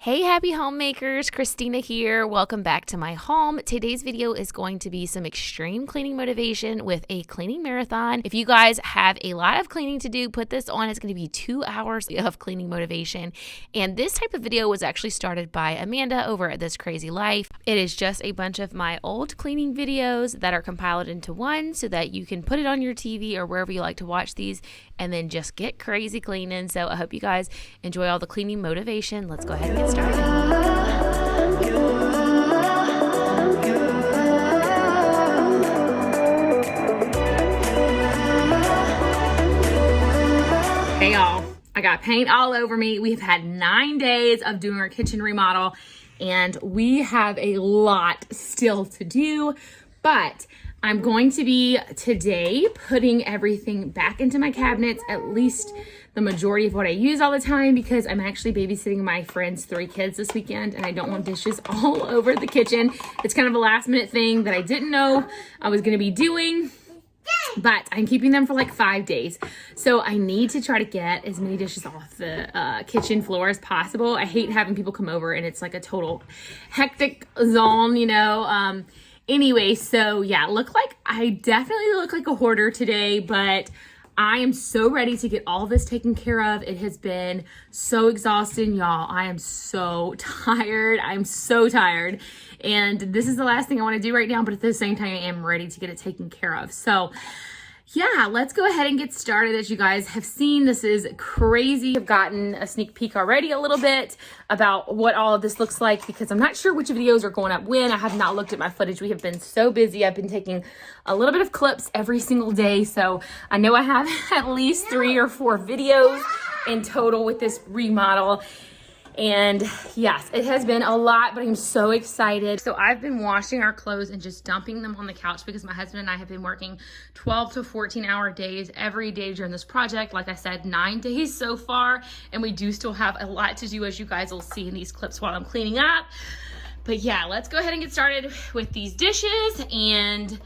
Hey Happy Homemakers, Christina here. Welcome back to my home. Today's video is going to be some extreme cleaning motivation with a cleaning marathon. If you guys have a lot of cleaning to do, put this on. It's going to be 2 hours of cleaning motivation. And this type of video was actually started by Amanda over at This Crazy Life. It is just a bunch of my old cleaning videos that are compiled into one so that you can put it on your TV or wherever you like to watch these and then just get crazy cleaning. So I hope you guys enjoy all the cleaning motivation. Let's go ahead and get started. Hey y'all, I got paint all over me. We've had 9 days of doing our kitchen remodel and we have a lot still to do, but I'm going to be today putting everything back into my cabinets, at least the majority of what I use all the time, because I'm actually babysitting my friend's 3 kids this weekend and I don't want dishes all over the kitchen. It's kind of a last minute thing that I didn't know I was gonna be doing, but I'm keeping them for like 5 days. So I need to try to get as many dishes off the kitchen floor as possible. I hate having people come over and it's like a total hectic zone, you know? Anyway, so yeah, I definitely look like a hoarder today, but I am so ready to get all this taken care of. It has been so exhausting, y'all. I am so tired. I'm so tired. And this is the last thing I want to do right now, but at the same time, I am ready to get it taken care of. So yeah, let's go ahead and get started. As you guys have seen, this is crazy. I've gotten a sneak peek already a little bit about what all of this looks like because I'm not sure which videos are going up when. I have not looked at my footage. We have been so busy. I've been taking a little bit of clips every single day. So I know I have at least 3 or 4 videos in total with this remodel. And yes, it has been a lot, but I'm so excited. So I've been washing our clothes and just dumping them on the couch because my husband and I have been working 12 to 14-hour days every day during this project. Like I said, 9 days so far, and we do still have a lot to do, as you guys will see in these clips while I'm cleaning up. But yeah, let's go ahead and get started with these dishes and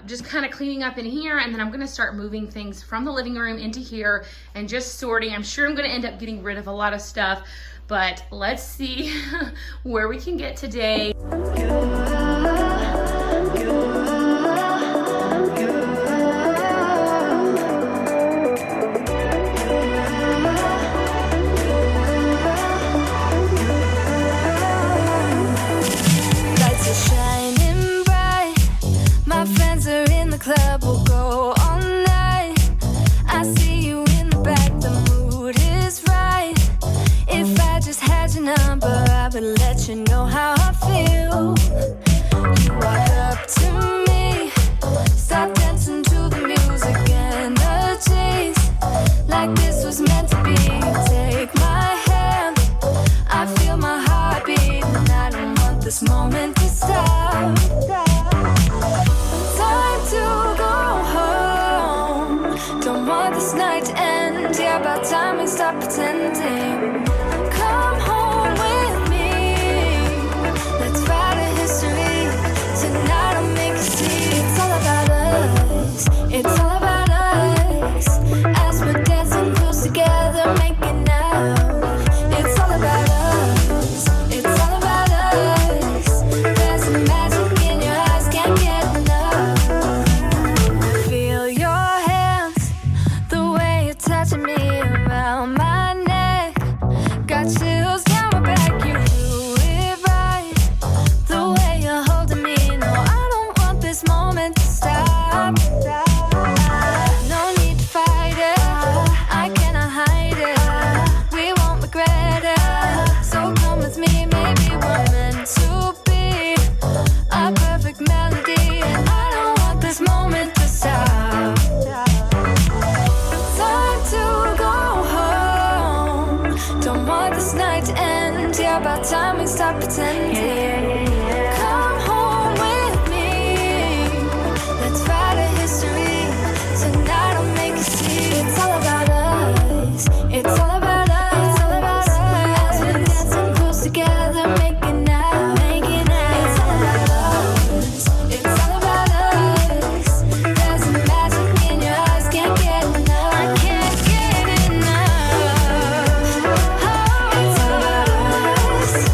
just kind of cleaning up in here, and then I'm gonna start moving things from the living room into here and just sorting. I'm sure I'm gonna end up getting rid of a lot of stuff, but let's see where we can get today. Lights are shining bright. My friends are in the club, we'll go all night. I see you in the back, the mood is right. If I just had your number, I would let you know how I feel. You walk up to me, start dancing to the music and the chase, like this was meant to be. Take my hand, I feel my heart beat, and I don't want this moment to stop. Time to go home, don't want this night to end. Yeah, about time we stop pretending. Come home with me, let's write a history. Tonight I'll make you see. It's all about us, it's all about us. As we're dancing close together, making out. It's all about us, it's all about us. There's a magic in your eyes, can't get enough. Feel your hands, the way you're touching me around my neck. Got chills down my back, you do it right. The way you're holding me, no, I don't want this moment to stop. No need to fight it, I cannot hide it. We won't regret it, so come with me, maybe we're meant to be. A perfect melody, and I don't want this moment to stop. Time to go home, don't want this night to end. Yeah, about time we stop pretending. Come home with me, let's write a history. Tonight I'll make you see. It's all about us, it's all about us, it's all about us. As we're dancing close together, making out, making out. It's all about us, it's all about us. There's a magic in your eyes, can't get enough. I can't get enough. Oh, it's all about us.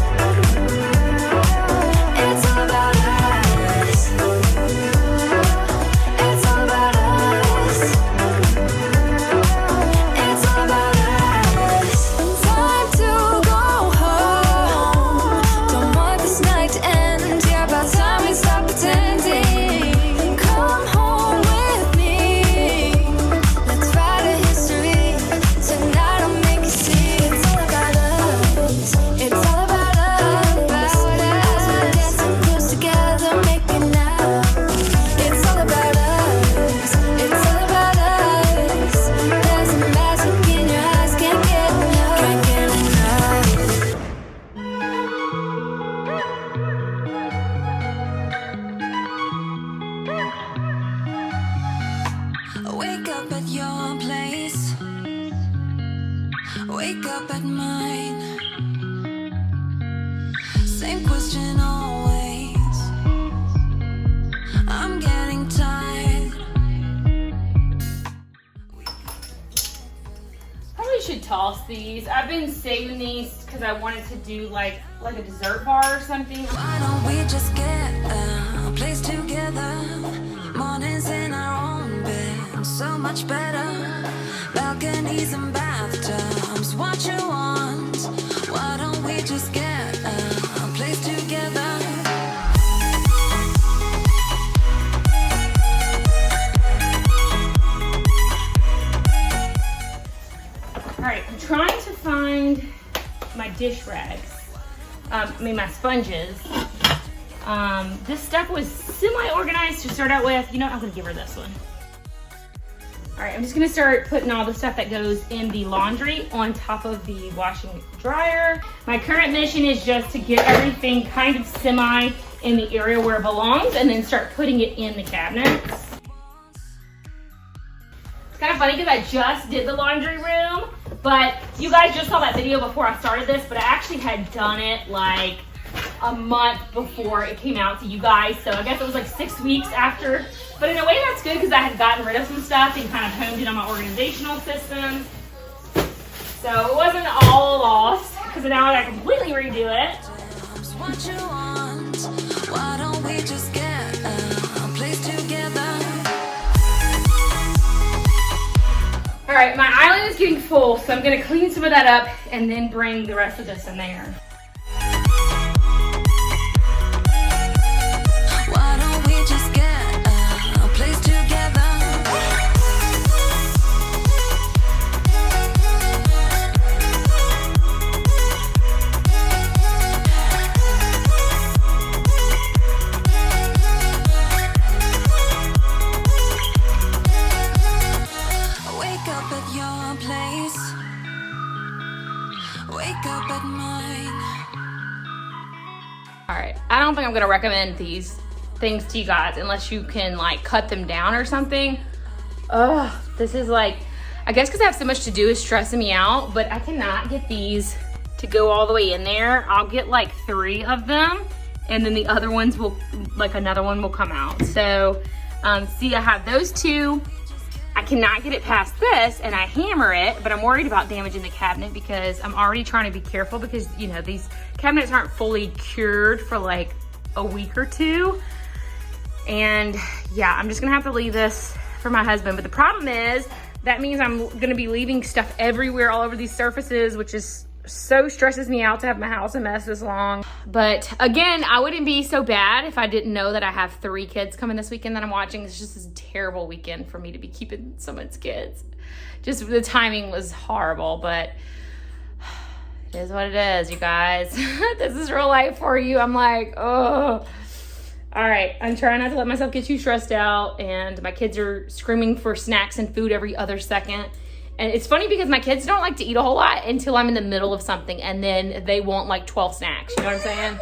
same question always. I'm getting tired. Probably should toss these. I've been saving these because I wanted to do like a dessert bar or something. Why don't we just get a place together? Mornings in our own bed, so much better. Balconies and bathtubs, what you want? Why don't we just get a place together? All right, I'm trying to find my dish rags. My sponges. This stuff was semi-organized to start out with. You know what? I'm gonna give her this one. All right, I'm just gonna start putting all the stuff that goes in the laundry on top of the washing dryer. My current mission is just to get everything kind of semi in the area where it belongs and then start putting it in the cabinets. It's kind of funny because I just did the laundry room, but you guys just saw that video before I started this, but I actually had done it like a month before it came out to you guys. So I guess it was like 6 weeks after. But in a way that's good because I had gotten rid of some stuff and kind of honed in on my organizational system. So it wasn't all lost because now I gotta completely redo it. What you want? Why don't we just get a place together? All right, my island is getting full, so I'm gonna clean some of that up and then bring the rest of this in there. Why don't we just get a place together? Wake up at your place. Wake up at mine. All right, I don't think I'm gonna recommend these things to you guys unless you can like cut them down or something. Ugh, this is like, I guess because I have so much to do is stressing me out, but I cannot get these to go all the way in there. I'll get like 3 of them and then the other ones will, like another one will come out. So see, I have those 2. I cannot get it past this and I hammer it, but I'm worried about damaging the cabinet because I'm already trying to be careful because, you know, these cabinets aren't fully cured for like a week or 2. And yeah, I'm just gonna have to leave this for my husband. But the problem is that means I'm gonna be leaving stuff everywhere all over these surfaces, which is so stresses me out to have my house a mess this long. But again, I wouldn't be so bad if I didn't know that I have 3 kids coming this weekend that I'm watching. It's just a terrible weekend for me to be keeping someone's kids. Just the timing was horrible, but it is what it is, you guys. This is real life for you. I'm like, oh. All right, I'm trying not to let myself get too stressed out, and my kids are screaming for snacks and food every other second. And it's funny because my kids don't like to eat a whole lot until I'm in the middle of something, and then they want like 12 snacks, you know what I'm saying?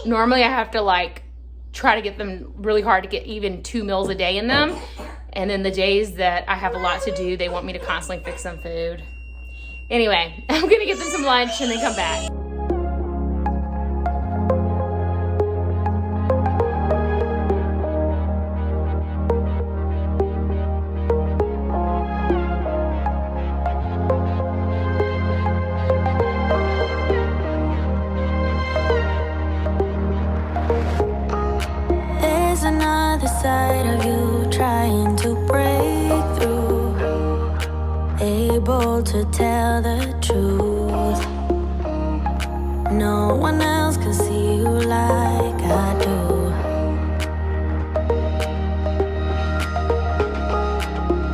Normally I have to like try to get them really hard to get even 2 meals a day in them. And then the days that I have a lot to do, they want me to constantly fix them food. Anyway, I'm gonna get them some lunch and then come back. There's another side of you trying to break through, able to tell the truth. No one else can see you like I do.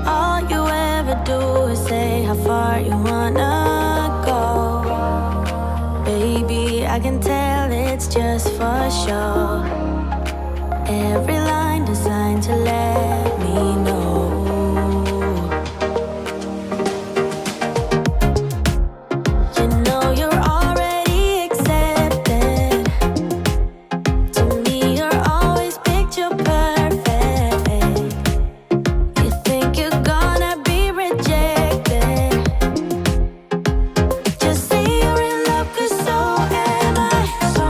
All you ever do is say how far you wanna go. Baby, I can tell it's just for show. Every line designed to let me know. You know you're already accepted. To me, you're always picture perfect. You think you're gonna be rejected. Just say you're in love, 'cause so am I. So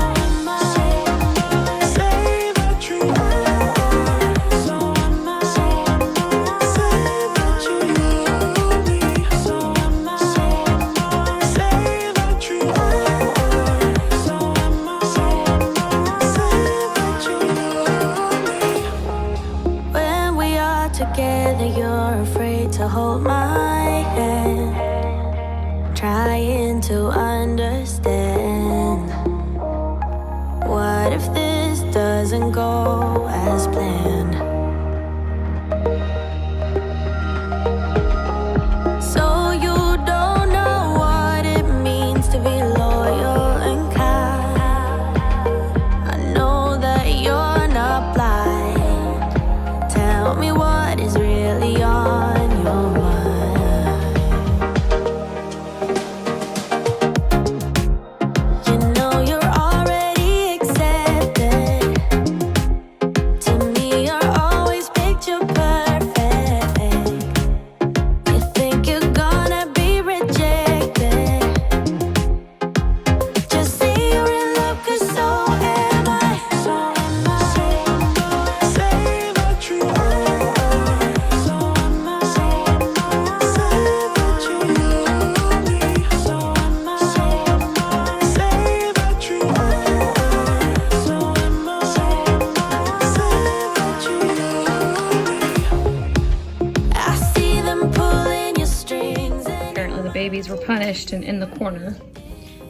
finished and in the corner.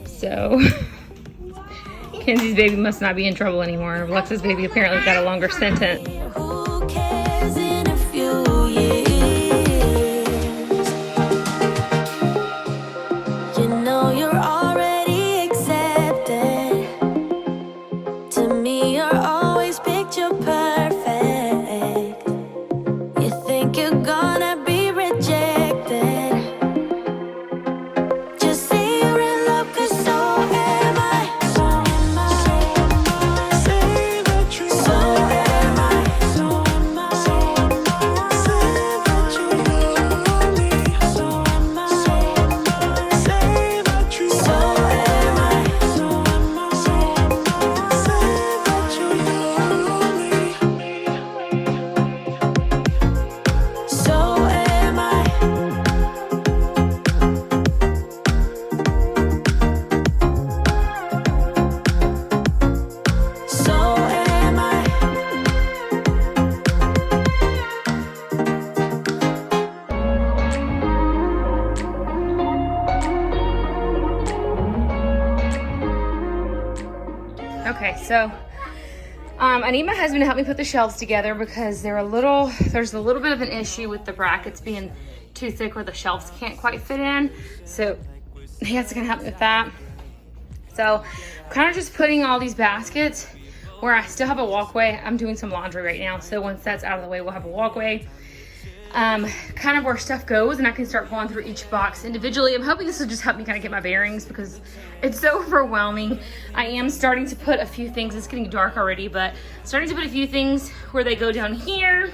So Kenzie's baby must not be in trouble anymore. Alexa's baby apparently got a longer sentence. Who cares in a few years? You know you're already accepted. To me, you're always picture perfect. You think you're gonna be rejected. Just say you're in love, 'cause so am I. So am I. Say the truth. So am I. So am I. Say the truth. So am I. Say the truth. So am I. So am I. Say the truth. So am I. So am I. Okay, so I need my husband to help me put the shelves together because there's a little bit of an issue with the brackets being too thick where the shelves can't quite fit in. So he has to kind of help me with that. So I'm kind of just putting all these baskets where I still have a walkway. I'm doing some laundry right now. So once that's out of the way, we'll have a walkway. Kind of where stuff goes, and I can start going through each box individually. I'm hoping this will just help me kind of get my bearings because it's so overwhelming. I am starting to put a few things, it's getting dark already, but starting to put a few things where they go down here.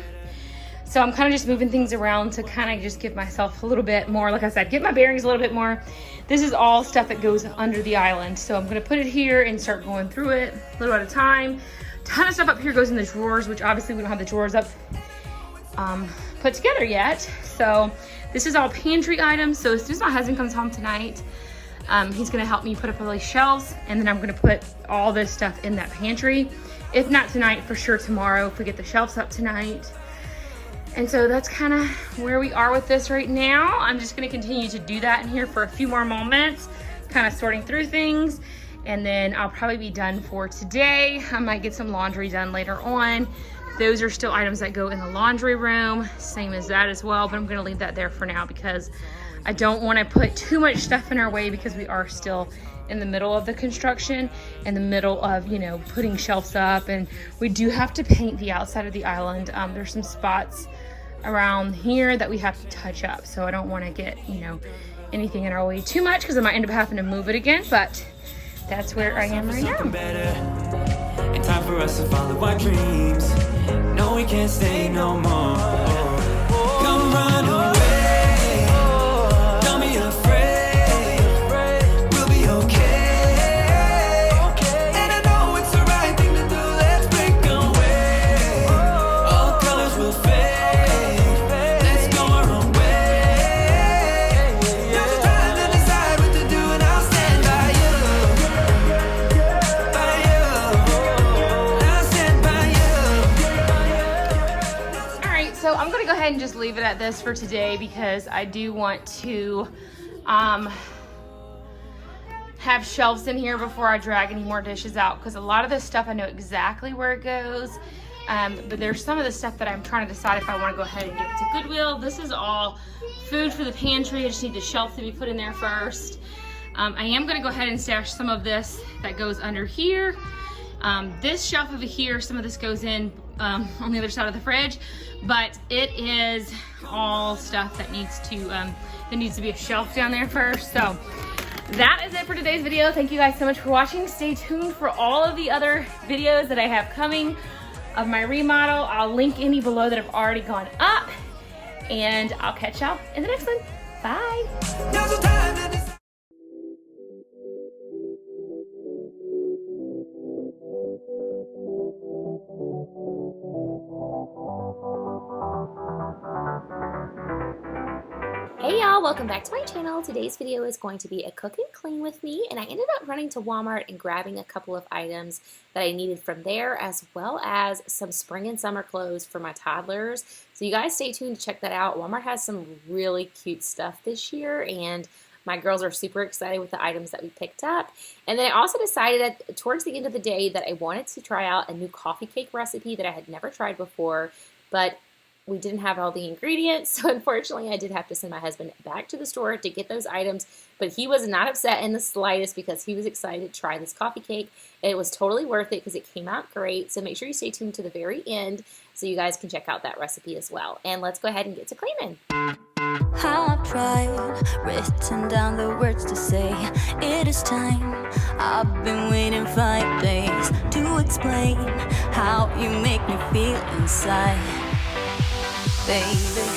So I'm kind of just moving things around to kind of just give myself a little bit more, like I said, get my bearings a little bit more. This is all stuff that goes under the island. So I'm gonna put it here and start going through it a little at a time. Ton of stuff up here goes in the drawers, which obviously we don't have the drawers up put together yet. So this is all pantry items. So as soon as my husband comes home tonight, he's gonna help me put up all these shelves, and then I'm gonna put all this stuff in that pantry. If not tonight, for sure tomorrow, if we get the shelves up tonight. And so that's kind of where we are with this right now. I'm just gonna continue to do that in here for a few more moments, kind of sorting through things, and then I'll probably be done for today. I might get some laundry done later on. Those are still items that go in the laundry room, same as that as well, but I'm gonna leave that there for now because I don't wanna put too much stuff in our way because we are still in the middle of the construction, in the middle of, you know, putting shelves up, and we do have to paint the outside of the island. There's some spots around here that we have to touch up, so I don't wanna get, you know, anything in our way too much because I might end up having to move it again, but that's where I am right now. And time for us to follow our dreams. No, we can't stay no more. Come run away. Don't be afraid. We'll be okay. And I know it's the right thing to do. Let's break away. All colors will fade. Let's go our own way. Now's the time to decide what to do, and I'll stand by you. By you. I'll stand by you. All right, so I'm gonna go ahead and just leave it at this for today because I do want to have shelves in here before I drag any more dishes out, because a lot of this stuff I know exactly where it goes, but there's some of the stuff that I'm trying to decide if I want to go ahead and give it to Goodwill. This is all food for the pantry. I just need the shelf to be put in there first. I am going to go ahead and stash some of this that goes under here. This shelf over here, some of this goes in on the other side of the fridge, but it is all stuff that needs to be a shelf down there first. So that is it for today's video. Thank you guys so much for watching. Stay tuned for all of the other videos that I have coming of my remodel. I'll link any below that have already gone up, and I'll catch y'all in the next one. Bye. Now's the time to decide. Hey y'all, welcome back to my channel. Today's video is going to be a cook and clean with me, and I ended up running to Walmart and grabbing a couple of items that I needed from there, as well as some spring and summer clothes for my toddlers. So you guys stay tuned to check that out. Walmart has some really cute stuff this year, and My girls are super excited with the items that we picked up. And then I also decided that towards the end of the day that I wanted to try out a new coffee cake recipe that I had never tried before, but we didn't have all the ingredients, so unfortunately I did have to send my husband back to the store to get those items, but he was not upset in the slightest because he was excited to try this coffee cake, and it was totally worth it because it came out great. So make sure you stay tuned to the very end so you guys can check out that recipe as well. And let's go ahead and get to cleaning. I've tried, written down the words to say it is time. I've been waiting 5 days to explain how you make me feel inside. Baby,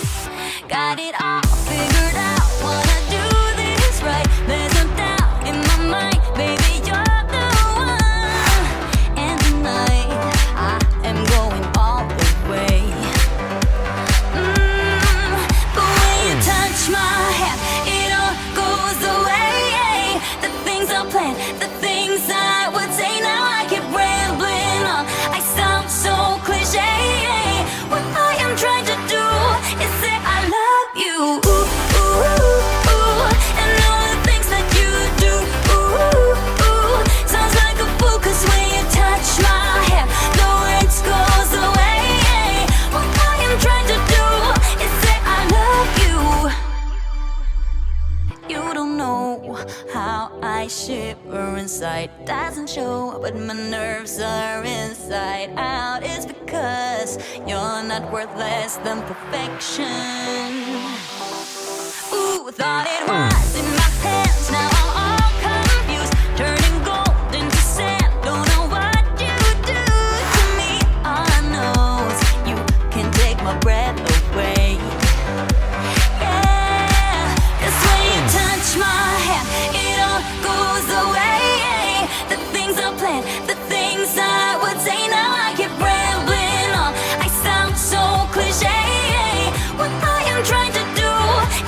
got it all figured out, wanna do this right. There's no doubt in my mind, baby, you're the one. And tonight, I am going all the way. The way you touch my hair, it all goes away. The things I planned, the things I would say, now I keep rambling on. I sound so cliche. What I am trying to do is say I love you, ooh, ooh, ooh, and all the things that you do, ooh, ooh, sounds like a fool, 'cause when you touch my hair, the words goes away. What I am trying to do is say I love you. You don't know how I shiver inside, doesn't show, but my nerves are inside out. It's because you're not worth less than perfection. Ooh, thought it was in my hands, now I'm all confused, turning gold into sand. Don't know what you do to me. All I know is you can take my breath away. Yeah, 'cause when you touch my hand, it all goes away. The things I planned, the things I would say, now I keep rambling on. I sound so cliche. What I am trying to do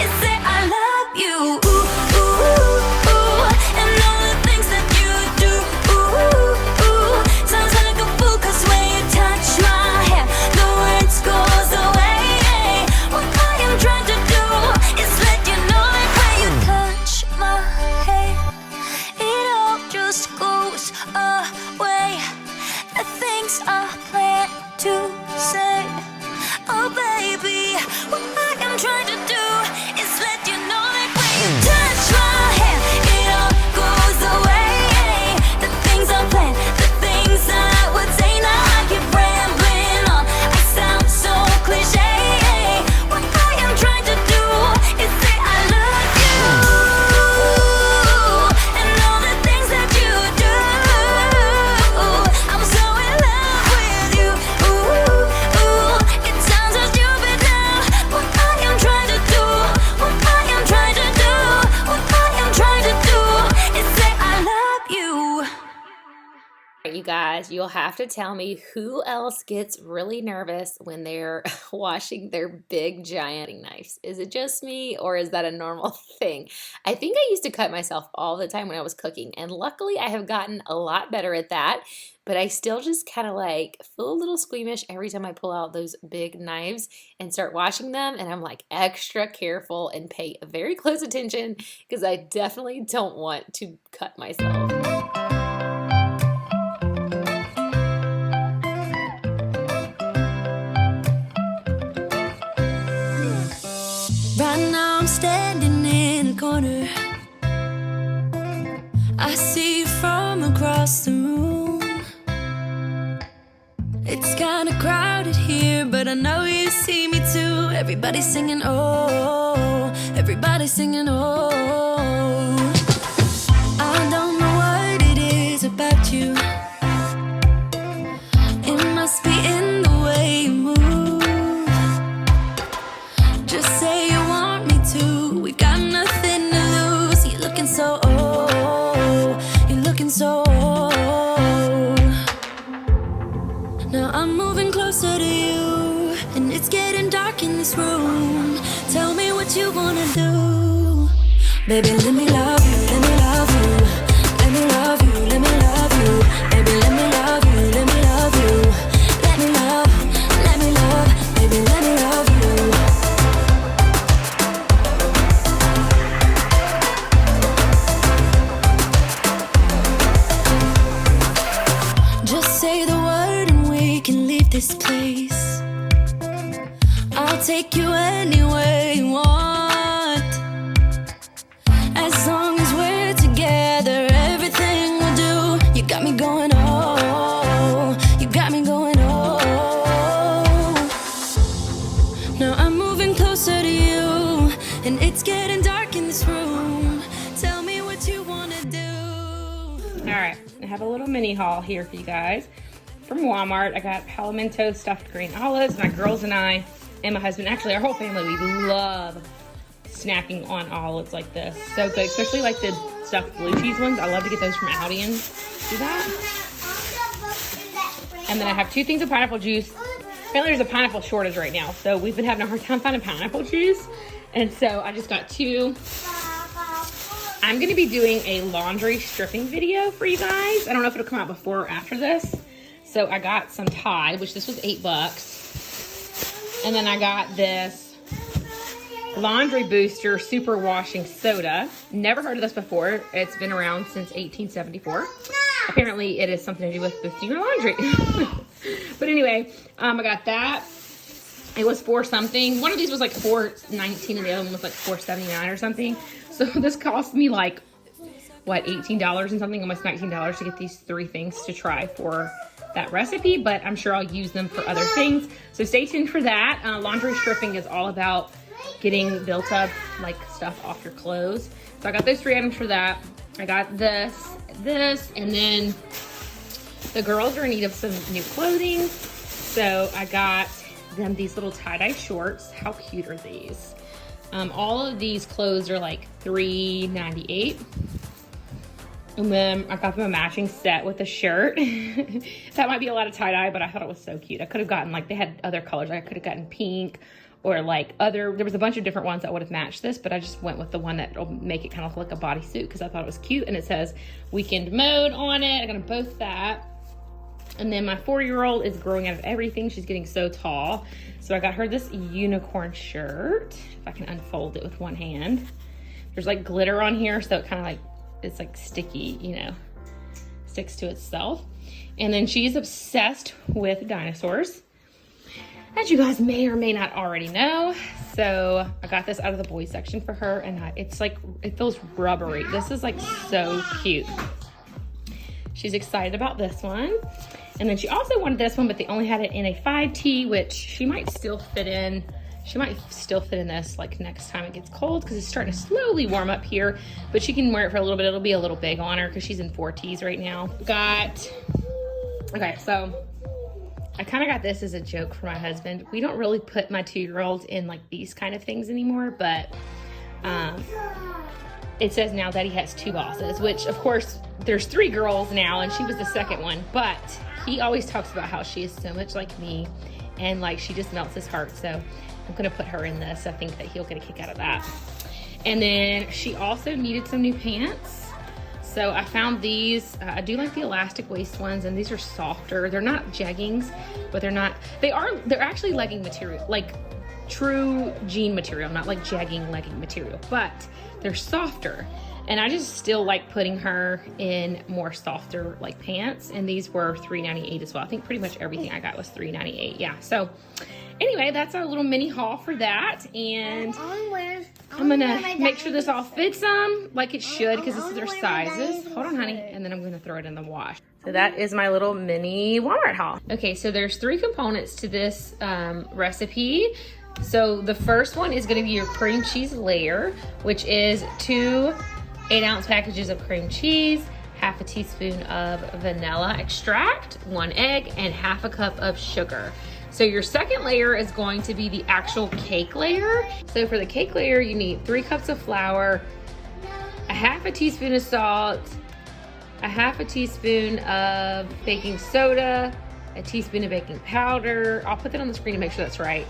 is say I love you, ooh, ooh, ooh, and all the things that you do, ooh, ooh, sounds like a fool, 'cause when you touch my hair, the words goes away. What I am trying to do is let you know that when you touch my hair, it all just goes away. The things I plan to say, oh baby, what I am trying to do is let you know that when you touch my hair, it all goes away. The things I plan, the things I would say, now I keep rambling on. I sound so cliche. What I am trying to do is say I love you, and all the things that you do. I'm so in love with you, ooh, ooh. It sounds so stupid now. What I am trying to do, what I am trying to do, what I am trying to do is say I love you. You guys, you'll have to tell me who else gets really nervous when they're washing their big giant knives. Is it just me, or is that a normal thing? I think I used to cut myself all the time when I was cooking, and luckily I have gotten a lot better at that, but I still just kind of like feel a little squeamish every time I pull out those big knives and start washing them, and I'm like extra careful and pay very close attention because I definitely don't want to cut myself. Right now I'm standing in the corner. I see you from across the room. It's kinda crowded here, but I know you see me too. Everybody's singing oh, everybody's singing oh. I don't know what it is about you. It must be in the way you move. Just say you want me to. We've got nothing to lose. You're looking so old. You're looking so old. Now I'm moving closer to you, and it's getting dark in this room. Tell me what you wanna do. Baby, let me love you, let me love you. Let me love you, let me love you. Baby, let me love you, let me love you. Let me love, baby, let me love you. this place. I'll take you anywhere you want. As long as we're together, everything we'll do. You got me going, oh, you got me going, oh. Now I'm moving closer to you, and it's getting dark in this room. Tell me what you wanna do. All right, I have a little mini haul here for you guys from Walmart. I got Palomento stuffed green olives. My girls and I and my husband, actually our whole family, we love snacking on olives like this. So good, especially like the stuffed blue cheese ones. I love to get those from Aldi and do that. And then I have 2 things of pineapple juice. Apparently there's a pineapple shortage right now, so we've been having a hard time finding pineapple juice. And so I just got 2. I'm gonna be doing a laundry stripping video for you guys. I don't know if it'll come out before or after this. So I got some Tide, which this was $8. And then I got this Laundry Booster Super Washing Soda. Never heard of this before. It's been around since 1874. Apparently it is something to do with boosting your laundry. But anyway, I got that. It was $4 something. One of these was like $4.19 and the other one was like $4.79 or something. So this cost me like, what, $18 and something, almost $19 to get these 3 things to try for that recipe, but I'm sure I'll use them for other things. So stay tuned for that. Laundry stripping is all about getting built up like stuff off your clothes. So I got those 3 items for that. I got this, and then the girls are in need of some new clothing. So I got them these little tie-dye shorts. How cute are these? All of these clothes are like $3.98. And then I got them a matching set with a shirt. That might be a lot of tie-dye, but I thought it was so cute. I could have gotten, like, they had other colors. I could have gotten pink or like there was a bunch of different ones that would have matched this, but I just went with the one that will make it kind of look like a bodysuit because I thought it was cute. And it says weekend mode on it. I got them both that. And then my 4-year-old is growing out of everything. She's getting so tall. So I got her this unicorn shirt. If I can unfold it with one hand. There's like glitter on here, so it kind of like, it's like sticky, you know, sticks to itself. And then she's obsessed with dinosaurs, as you guys may or may not already know. So I got this out of the boys section for her, and it's like, it feels rubbery. This is like so cute. She's excited about this one. And then she also wanted this one, but they only had it in a 5T, which she might still fit in. She might still fit in this like next time it gets cold because it's starting to slowly warm up here, but she can wear it for a little bit. It'll be a little big on her because she's in 4Ts right now. Okay, so I kind of got this as a joke for my husband. We don't really put my 2-year-old in like these kind of things anymore, but it says now that he has 2 bosses, which of course there's 3 girls now and she was the second one, but he always talks about how she is so much like me and like she just melts his heart. So I'm gonna put her in this. I think that he'll get a kick out of that. And then she also needed some new pants. So I found these. I do like the elastic waist ones, and these are softer. They're not jeggings, but they're actually legging material, like true jean material, not like jegging legging material, but they're softer. And I just still like putting her in more softer like pants. And these were $3.98 as well. I think pretty much everything I got was $3.98. Yeah. So anyway, that's our little mini haul for that. And I'm gonna make sure this all fits them like it should because this is their sizes. Hold on, honey. And then I'm gonna throw it in the wash. So that is my little mini Walmart haul. Okay, so there's 3 components to this recipe. So the first one is gonna be your cream cheese layer, which is 2 8-ounce packages of cream cheese, half a teaspoon of vanilla extract, 1 egg, and half a cup of sugar. So your second layer is going to be the actual cake layer. So for the cake layer, you need 3 cups of flour, a half a teaspoon of salt, a half a teaspoon of baking soda, a teaspoon of baking powder. I'll put that on the screen to make sure that's right.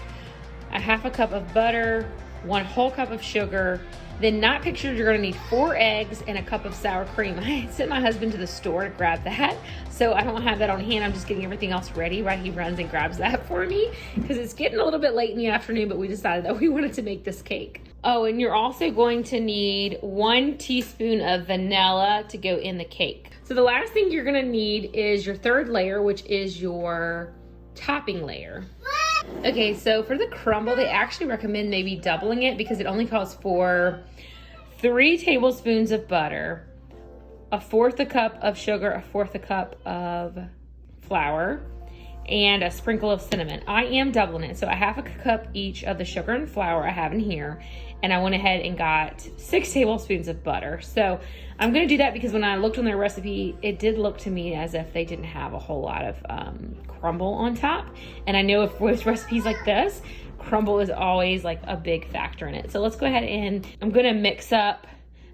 A half a cup of butter, 1 whole cup of sugar. Then not pictured, you're gonna need 4 eggs and a cup of sour cream. I sent my husband to the store to grab that, so I don't have that on hand. I'm just getting everything else ready while he runs and grabs that for me because it's getting a little bit late in the afternoon, but we decided that we wanted to make this cake. Oh, and you're also going to need 1 teaspoon of vanilla to go in the cake. So the last thing you're gonna need is your third layer, which is your topping layer. Okay, so for the crumble, they actually recommend maybe doubling it because it only calls for 3 tablespoons of butter, 1/4 a cup of sugar, 1/4 a cup of flour, and a sprinkle of cinnamon. I am doubling it, so I 1/2 a cup each of the sugar and flour I have in here, and I went ahead and got 6 tablespoons of butter. So I'm gonna do that because when I looked on their recipe, it did look to me as if they didn't have a whole lot of crumble on top. And I know if with recipes like this, crumble is always like a big factor in it. So let's go ahead and I'm gonna mix up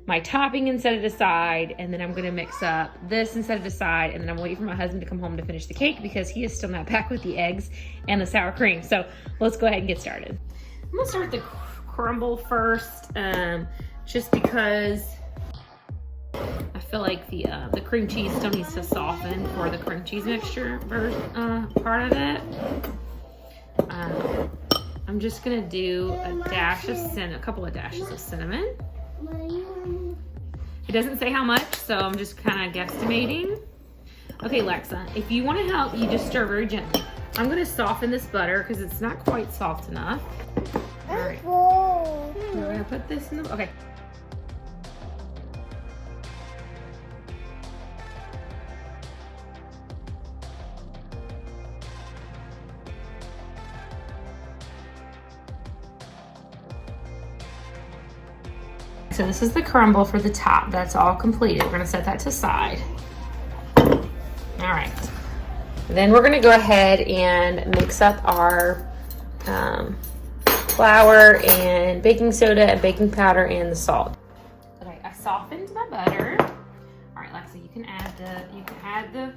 my topping and set it aside, and then I'm gonna mix up this and set it aside, and then I'm waiting for my husband to come home to finish the cake because he is still not back with the eggs and the sour cream. So let's go ahead and get started. I'm gonna start with the crumble first, just because I feel like the cream cheese still needs to soften for the cream cheese mixture part of it. I'm just gonna do a couple of dashes of cinnamon. It doesn't say how much, so I'm just kind of guesstimating. Okay, Lexa, if you want to help, you just stir very gently. I'm gonna soften this butter because it's not quite soft enough. All right, we're gonna put this in the, okay. So this is the crumble for the top. That's all completed. We're gonna set that to side. All right. Then we're gonna go ahead and mix up our flour and baking soda and baking powder and the salt. Okay, I softened my butter. All right, Lexi, you can add the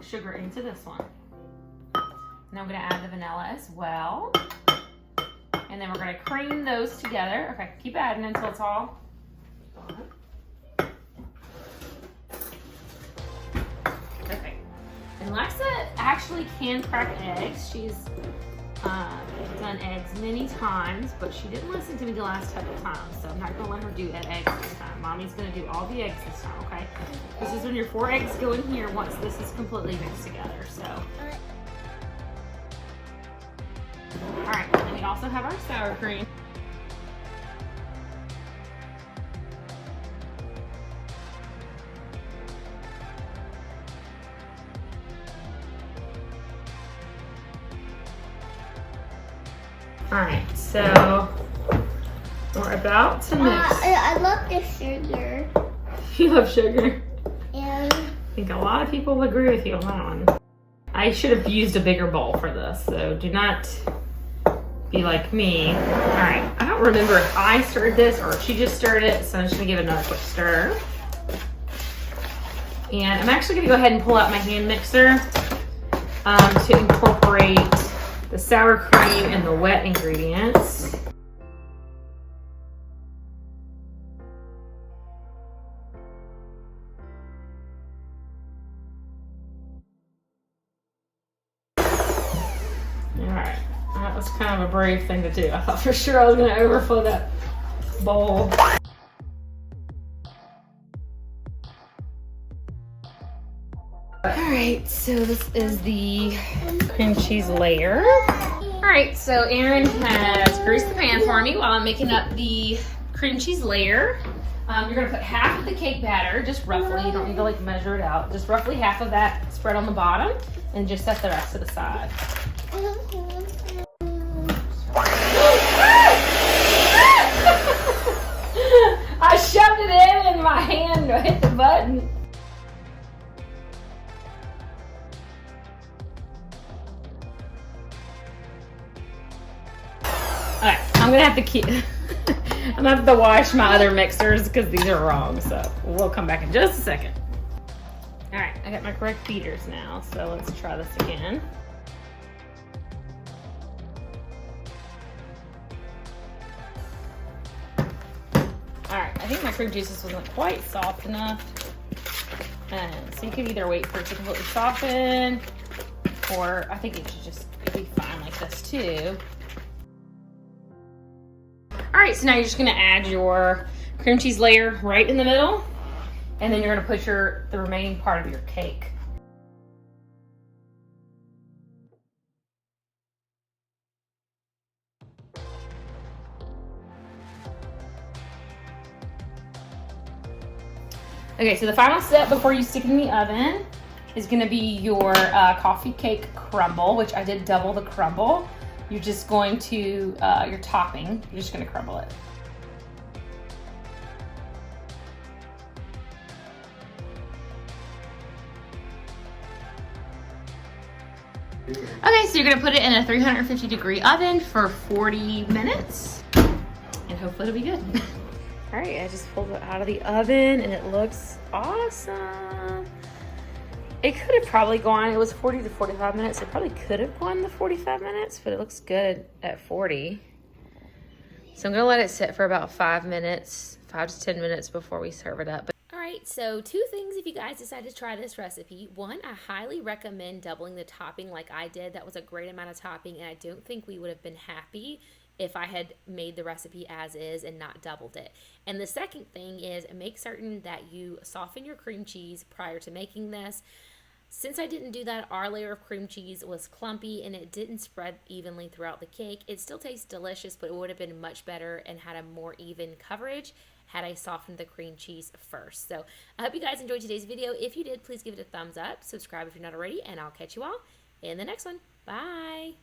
sugar into this one. And I'm gonna add the vanilla as well. And then we're gonna cream those together. Okay, keep adding until it's all gone. Okay. And Lexa actually can crack eggs. She's done eggs many times, but she didn't listen to me the last couple times, so I'm not gonna let her do eggs this time. Mommy's gonna do all the eggs this time, okay? This is when your 4 eggs go in here once this is completely mixed together, so. All right, and then we also have our sour cream. All right, so we're about to mix. I love the sugar. You love sugar? And I think a lot of people will agree with you on that one. I should have used a bigger bowl for this, so do not be like me. All right, I don't remember if I stirred this or if she just stirred it, so I'm just gonna give it another quick stir. And I'm actually gonna go ahead and pull out my hand mixer to incorporate the sour cream and the wet ingredients. Alright, that was kind of a brave thing to do. I thought for sure I was going to overflow that bowl. Alright, so this is the cream cheese layer. Alright, so Erin has greased the pan for me while I'm making up the cream cheese layer. You're going to put half of the cake batter, just roughly. You don't need to like measure it out. Just roughly half of that spread on the bottom and just set the rest to the side. I shoved it in and my hand hit the button. Alright, I'm gonna have to keep I'm gonna have to wash my other mixers because these are wrong, so we'll come back in just a second. Alright, I got my correct beaters now, so let's try this again. Alright, I think my cream juices wasn't quite soft enough. So you can either wait for it to completely soften, or I think it should just be fine like this too. Alright, so now you're just gonna add your cream cheese layer right in the middle, and then you're gonna put the remaining part of your cake. Okay, so the final step before you stick it in the oven is gonna be your coffee cake crumble, which I did double the crumble. You're just going to, your topping, you're just gonna crumble it. Okay, so you're gonna put it in a 350-degree oven for 40 minutes, and hopefully it'll be good. All right, I just pulled it out of the oven, and it looks awesome. It could have probably gone, it was 40 to 45 minutes. It probably could have gone the 45 minutes, but it looks good at 40. So I'm gonna let it sit for about 5 minutes, 5 to 10 minutes before we serve it up. All right, so 2 things if you guys decide to try this recipe. 1, I highly recommend doubling the topping like I did. That was a great amount of topping, and I don't think we would have been happy if I had made the recipe as is and not doubled it. And the second thing is make certain that you soften your cream cheese prior to making this. Since I didn't do that, our layer of cream cheese was clumpy and it didn't spread evenly throughout the cake. It still tastes delicious, but it would have been much better and had a more even coverage had I softened the cream cheese first. So I hope you guys enjoyed today's video. If you did, please give it a thumbs up, subscribe if you're not already, and I'll catch you all in the next one. Bye.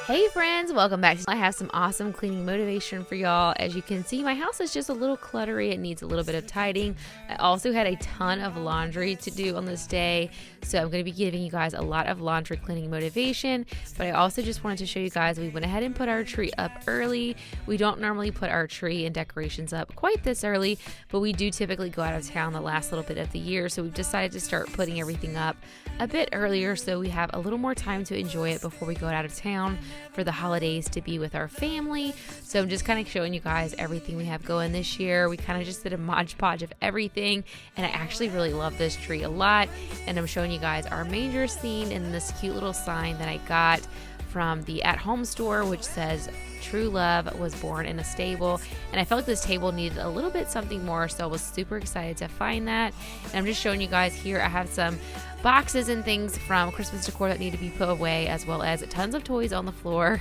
Hey friends, welcome back. I have some awesome cleaning motivation for y'all. As you can see, my house is just a little cluttery. It needs a little bit of tidying. I also had a ton of laundry to do on this day, so I'm going to be giving you guys a lot of laundry cleaning motivation. But I also just wanted to show you guys we went ahead and put our tree up early. We don't normally put our tree and decorations up quite this early, but we do typically go out of town the last little bit of the year, so we've decided to start putting everything up a bit earlier so we have a little more time to enjoy it before we go out of town for the holidays to be with our family. So I'm just kind of showing you guys everything we have going this year. We kind of just did a modge podge of everything, and I actually really love this tree a lot. And I'm showing you guys our manger scene and this cute little sign that I got from the at-home store, which says true love was born in a stable. And I felt like this table needed a little bit something more, so I was super excited to find that. And I'm just showing you guys here I have some boxes and things from Christmas decor that need to be put away, as well as tons of toys on the floor,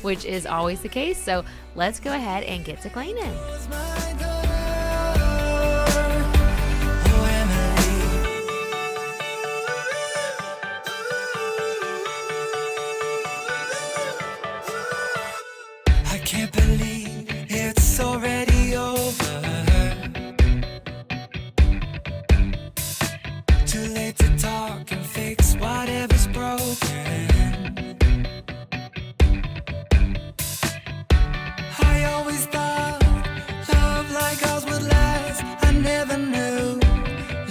which is always the case. So let's go ahead and get to cleaning. I can't believe it's already over. Too late to talk and fix whatever's broken. I always thought love like ours would last. I never knew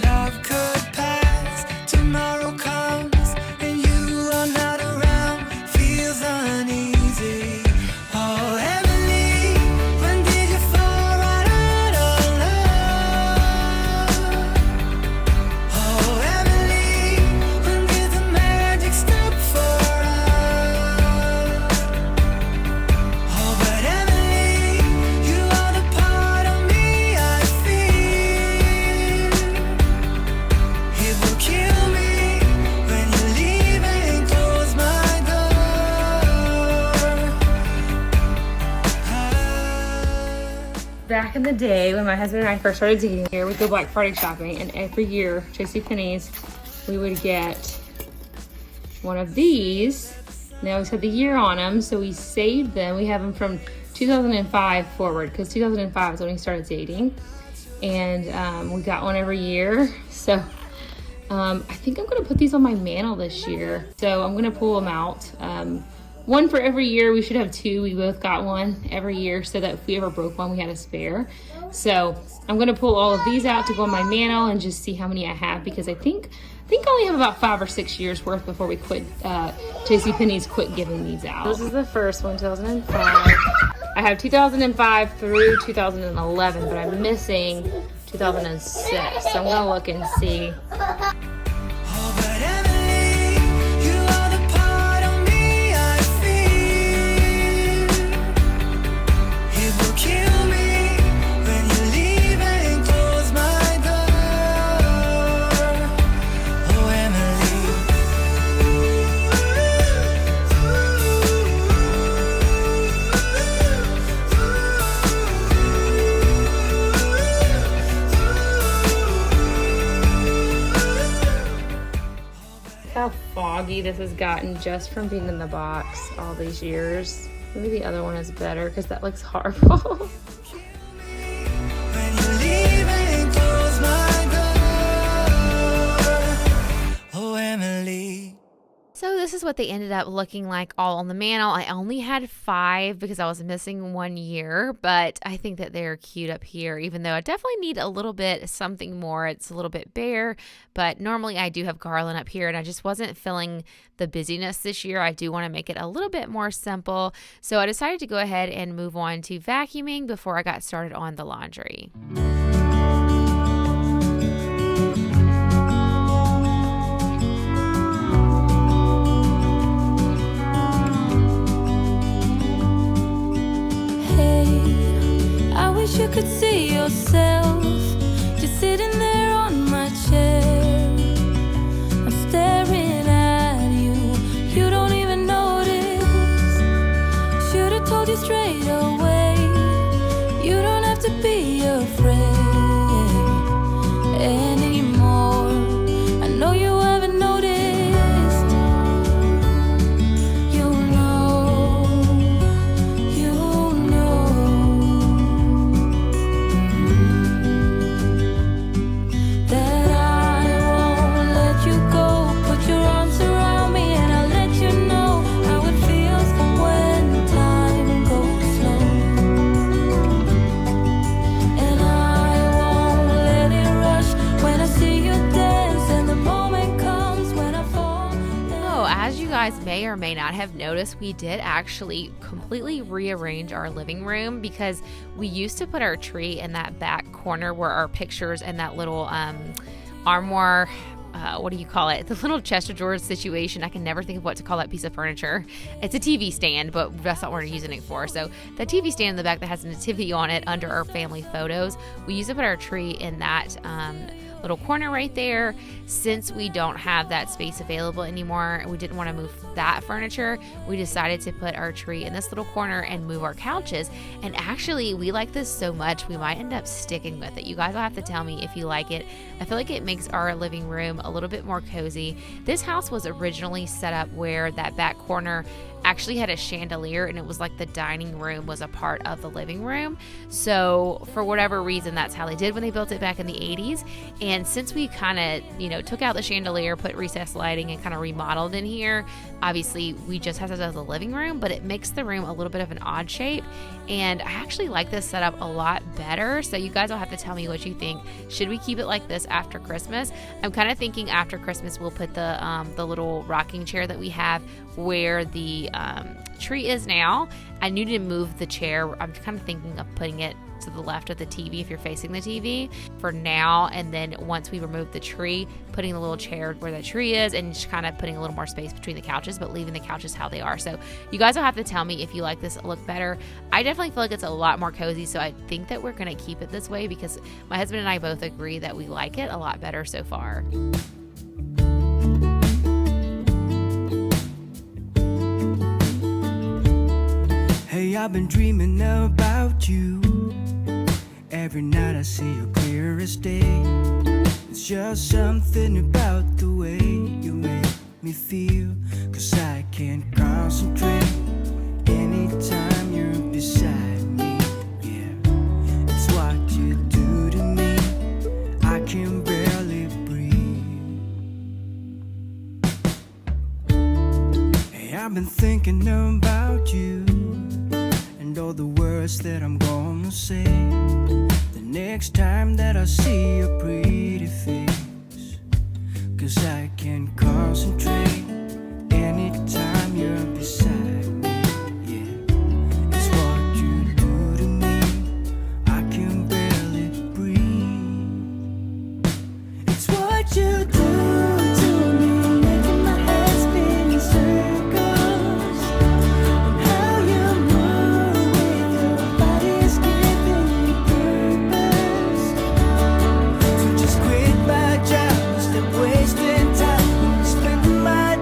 love could pass. Tomorrow comes and you are not around. Feels uneasy. Oh, Emily, when did you fall right out of love? Oh, Emily, when did the magic stop for us? Oh, but Emily, you are the part of me I feel. It will kill me when you leave and close my door. Back in the day when my husband and I first started dating here, we'd go Black Friday shopping, and every year, JCPenney's, we would get one of these. They always had the year on them, so we saved them. We have them from 2005 forward, because 2005 is when we started dating, and we got one every year. So I think I'm gonna put these on my mantle this year. So I'm gonna pull them out. One for every year. We should have 2. We both got one every year so that if we ever broke one, we had a spare. So I'm gonna pull all of these out to go on my mantle and just see how many I have, because I think I only have about 5 or 6 years worth before we quit. JCPenney's quit giving these out. This is the first one, 2005. I have 2005 through 2011, but I'm missing 2006. So I'm gonna look and see. Oh, but Emily, you are the part of me I feel. It will kill me when you leave and close my door. Oh, Emily. dirty this has gotten just from being in the box all these years. Maybe the other one is better because that looks horrible. When you leave and close my door. Oh, Emily. So this is what they ended up looking like all on the mantle. I only had 5 because I was missing 1 year, but I think that they're cute up here, even though I definitely need a little bit something more. It's a little bit bare, but normally I do have garland up here and I just wasn't feeling the busyness this year. I do want to make it a little bit more simple. So I decided to go ahead and move on to vacuuming before I got started on the laundry. You could see yourself just sitting there on my chair. I'm staring at you, you don't even notice. Should've told you straight away, you don't have to be afraid anymore. I know you haven't noticed. May or may not have noticed, we did actually completely rearrange our living room because we used to put our tree in that back corner where our pictures and that little armoire, what do you call it? The little chest of drawers situation. I can never think of what to call that piece of furniture. It's a TV stand, but that's not what we're using it for. So the TV stand in the back that has a nativity on it under our family photos, we used to put our tree in that little corner right there. Since we don't have that space available anymore, we didn't want to move that furniture. We decided to put our tree in this little corner and move our couches. And actually, we like this so much, we might end up sticking with it. You guys will have to tell me if you like it. I feel like it makes our living room a little bit more cozy. This house was originally set up where that back corner actually had a chandelier, and it was like the dining room was a part of the living room. So for whatever reason, that's how they did when they built it back in the 80s. And since we kind of, took out the chandelier, put recessed lighting, and kind of remodeled in here, obviously we just have it as a living room, but it makes the room a little bit of an odd shape. And I actually like this setup a lot better. So you guys will have to tell me what you think. Should we keep it like this after Christmas? I'm kind of thinking after Christmas we'll put the little rocking chair that we have where the tree is now. I need to move the chair. I'm kind of thinking of putting it to the left of the TV if you're facing the TV for now, and then once we remove the tree, putting the little chair where the tree is and just kind of putting a little more space between the couches, but leaving the couches how they are. So you guys will have to tell me if you like this look better. I definitely feel like it's a lot more cozy, so I think that we're going to keep it this way because my husband and I both agree that we like it a lot better so far. Hey, I've been dreaming about you. Every night I see you clear as day. It's just something about the way you make me feel. 'Cause I can't concentrate anytime you're beside me. Yeah, it's what you do to me. I can barely breathe. Hey, I've been thinking about you and all the words that I'm gonna say the next time that I see your pretty face. 'Cause I can't concentrate anytime you're beside me. Yeah, it's what you do to me. I can barely breathe. It's what you do to me, making my head spin in circles. And how you move with your body is giving me purpose. So just quit my job, stop wasting time, spend my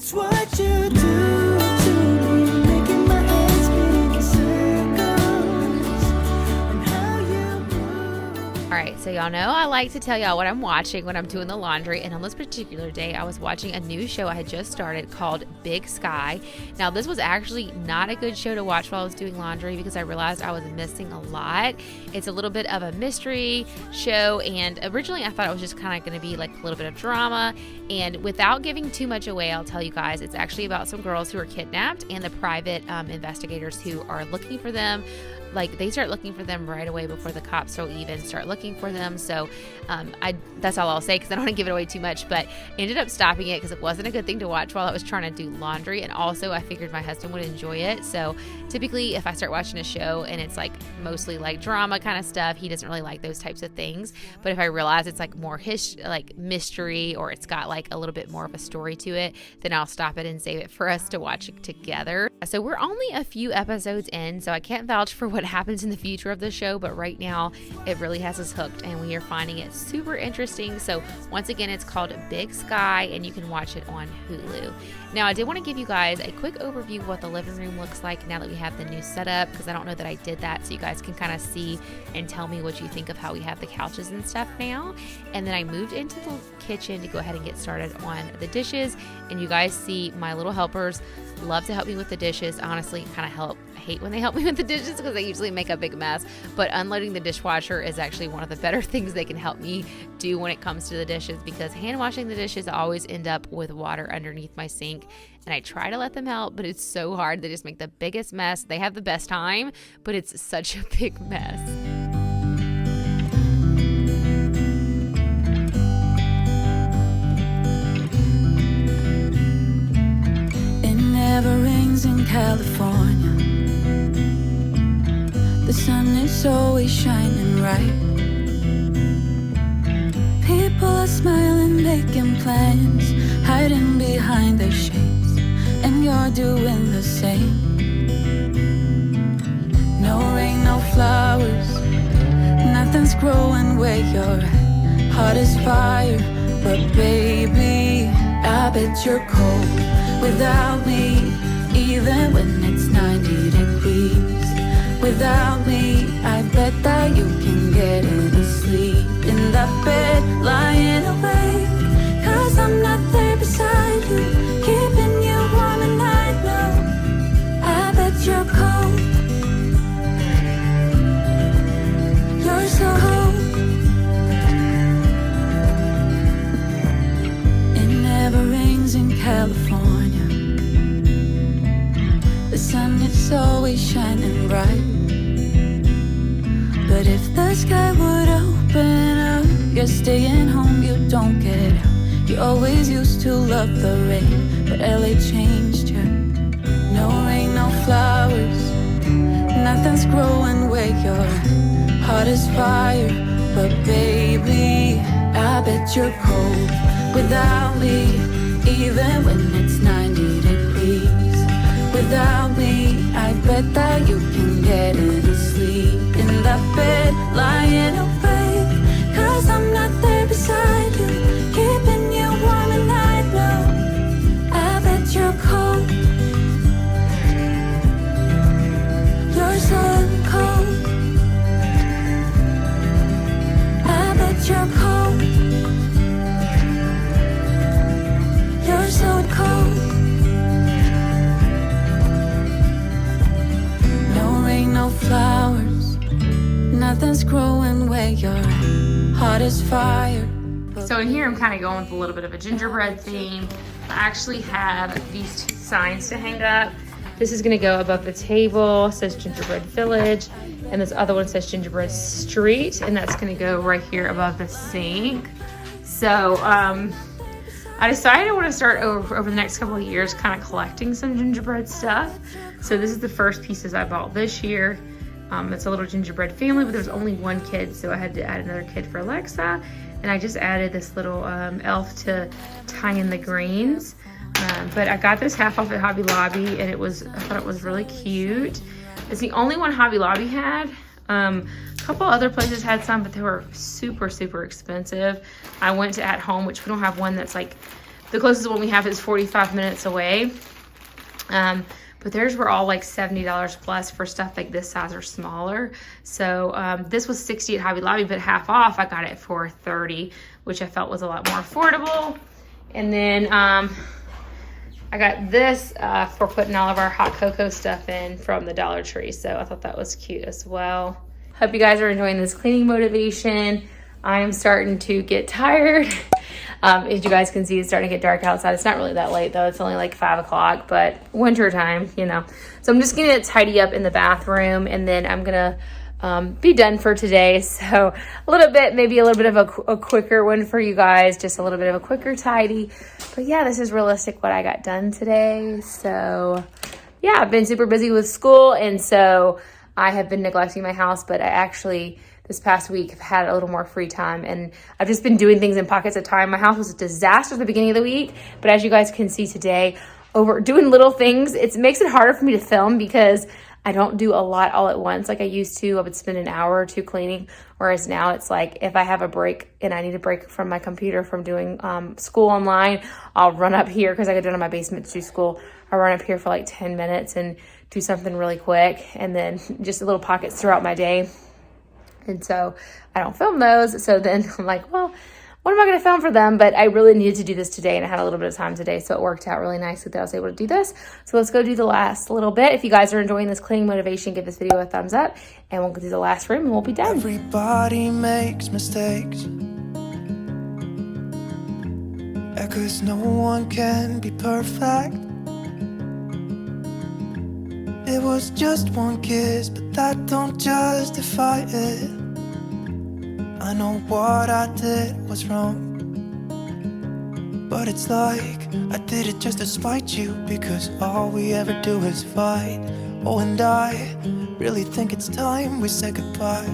It's what you do to me, making my head spin in circles, and how you move. All right, so y'all know I like to tell y'all what I'm watching when I'm doing the laundry, and on this particular day, I was watching a new show I had just started called Big Sky. Now, this was actually not a good show to watch while I was doing laundry because I realized I was missing a lot. It's a little bit of a mystery show, and originally I thought it was just kind of going to be like a little bit of drama, and without giving too much away, I'll tell you guys, it's actually about some girls who are kidnapped and the private investigators who are looking for them. Like, they start looking for them right away before the cops will even start looking for them. So that's all I'll say because I don't want to give it away too much, but ended up stopping it because it wasn't a good thing to watch while I was trying to do laundry. And also I figured my husband would enjoy it. So typically if I start watching a show and it's like mostly like drama kind of stuff, he doesn't really like those types of things. But if I realize it's like more like mystery, or it's got like a little bit more of a story to it, then I'll stop it and save it for us to watch it together. So we're only a few episodes in, so I can't vouch for what happens in the future of the show, but right now it really has us hooked and we are finding it super interesting. So once again, it's called Big Sky and you can watch it on Hulu. Now, I did want to give you guys a quick overview of what the living room looks like now that we have the new setup, because I don't know that I did that, so you guys can kind of see and tell me what you think of how we have the couches and stuff now. And then I moved into the kitchen to go ahead and get started on the dishes, and you guys see my little helpers love to help me with the dishes. Honestly, kind of hate when they help me with the dishes because they usually make a big mess, but unloading the dishwasher is actually one of the better things they can help me do when it comes to the dishes, because hand washing the dishes I always end up with water underneath my sink, and I try to let them help, but it's so hard. They just make the biggest mess. They have the best time, but it's such a big mess. Never rains in California. The sun is always shining bright. People are smiling, making plans, hiding behind their shades, and you're doing the same. No rain, no flowers, nothing's growing where you're at. Heart is fire, but baby, I bet you're cold without me, even when it's 90 degrees. Without me, I bet that you can get any sleep in that bed, lying awake, 'cause I'm not there beside you, keeping you warm and I know, I bet you're cold. You're so cold. It never rains in California. The sun is always shining bright. But if the sky would open up, you're staying home, you don't get out. You always used to love the rain, but LA changed you. No rain, no flowers, nothing's growing where you're at. Heart is fire, but baby, I bet you're cold without me, even when it's 90 degrees. Without me, I bet that you can get any sleep in that bed, lying awake, 'cause I'm not there beside you, keeping you warm and I know, I bet you're cold. You're so cold. I bet you're cold. You're so cold. No flowers, nothing's growing where you're at. Heart is fire. So in here I'm kind of going with a little bit of a gingerbread theme. I actually have these two signs to hang up. This is going to go above the table. It says Gingerbread Village, and this other one says Gingerbread Street, and that's going to go right here above the sink. So I decided I want to start over the next couple of years kind of collecting some gingerbread stuff. So this is the first pieces I bought this year. It's a little gingerbread family, but there's only one kid, so I had to add another kid for Alexa. And I just added this little elf to tie in the greens. But I got this half off at Hobby Lobby, and I thought it was really cute. It's the only one Hobby Lobby had. A couple other places had some, but they were super, super expensive. I went to At Home, which we don't have one that's like The closest one we have is 45 minutes away. But theirs were all like $70 plus for stuff like this size or smaller. So this was $60 at Hobby Lobby, but half off, I got it for $30, which I felt was a lot more affordable. And then I got this for putting all of our hot cocoa stuff in from the Dollar Tree. So I thought that was cute as well. Hope you guys are enjoying this cleaning motivation. I am starting to get tired. As you guys can see, it's starting to get dark outside. It's not really that late though. It's only like 5 o'clock, but winter time, you know. So I'm just gonna tidy up in the bathroom, and then I'm gonna be done for today. So a little bit, maybe a little bit of a quicker one for you guys, just a little bit of a quicker tidy. But yeah, this is realistic what I got done today. So yeah, I've been super busy with school, and so I have been neglecting my house, but I actually this past week have had a little more free time, and I've just been doing things in pockets of time. My house was a disaster at the beginning of the week, but as you guys can see today, over doing little things, it makes it harder for me to film because I don't do a lot all at once like I used to. I would spend an hour or two cleaning, whereas now it's like if I have a break and I need a break from my computer from doing school online, I'll run up here because I go down to my basement to do school. I'll run up here for like 10 minutes and do something really quick, and then just little pockets throughout my day. And so I don't film those. So then I'm like, well, what am I going to film for them? But I really needed to do this today, and I had a little bit of time today. So it worked out really nicely that I was able to do this. So let's go do the last little bit. If you guys are enjoying this cleaning motivation, give this video a thumbs up, and we'll go do the last room and we'll be done. Everybody makes mistakes. Yeah, 'cause no one can be perfect. It was just one kiss, but that don't justify it. I know what I did was wrong, but it's like I did it just to spite you, because all we ever do is fight. Oh, and I really think it's time we say goodbye.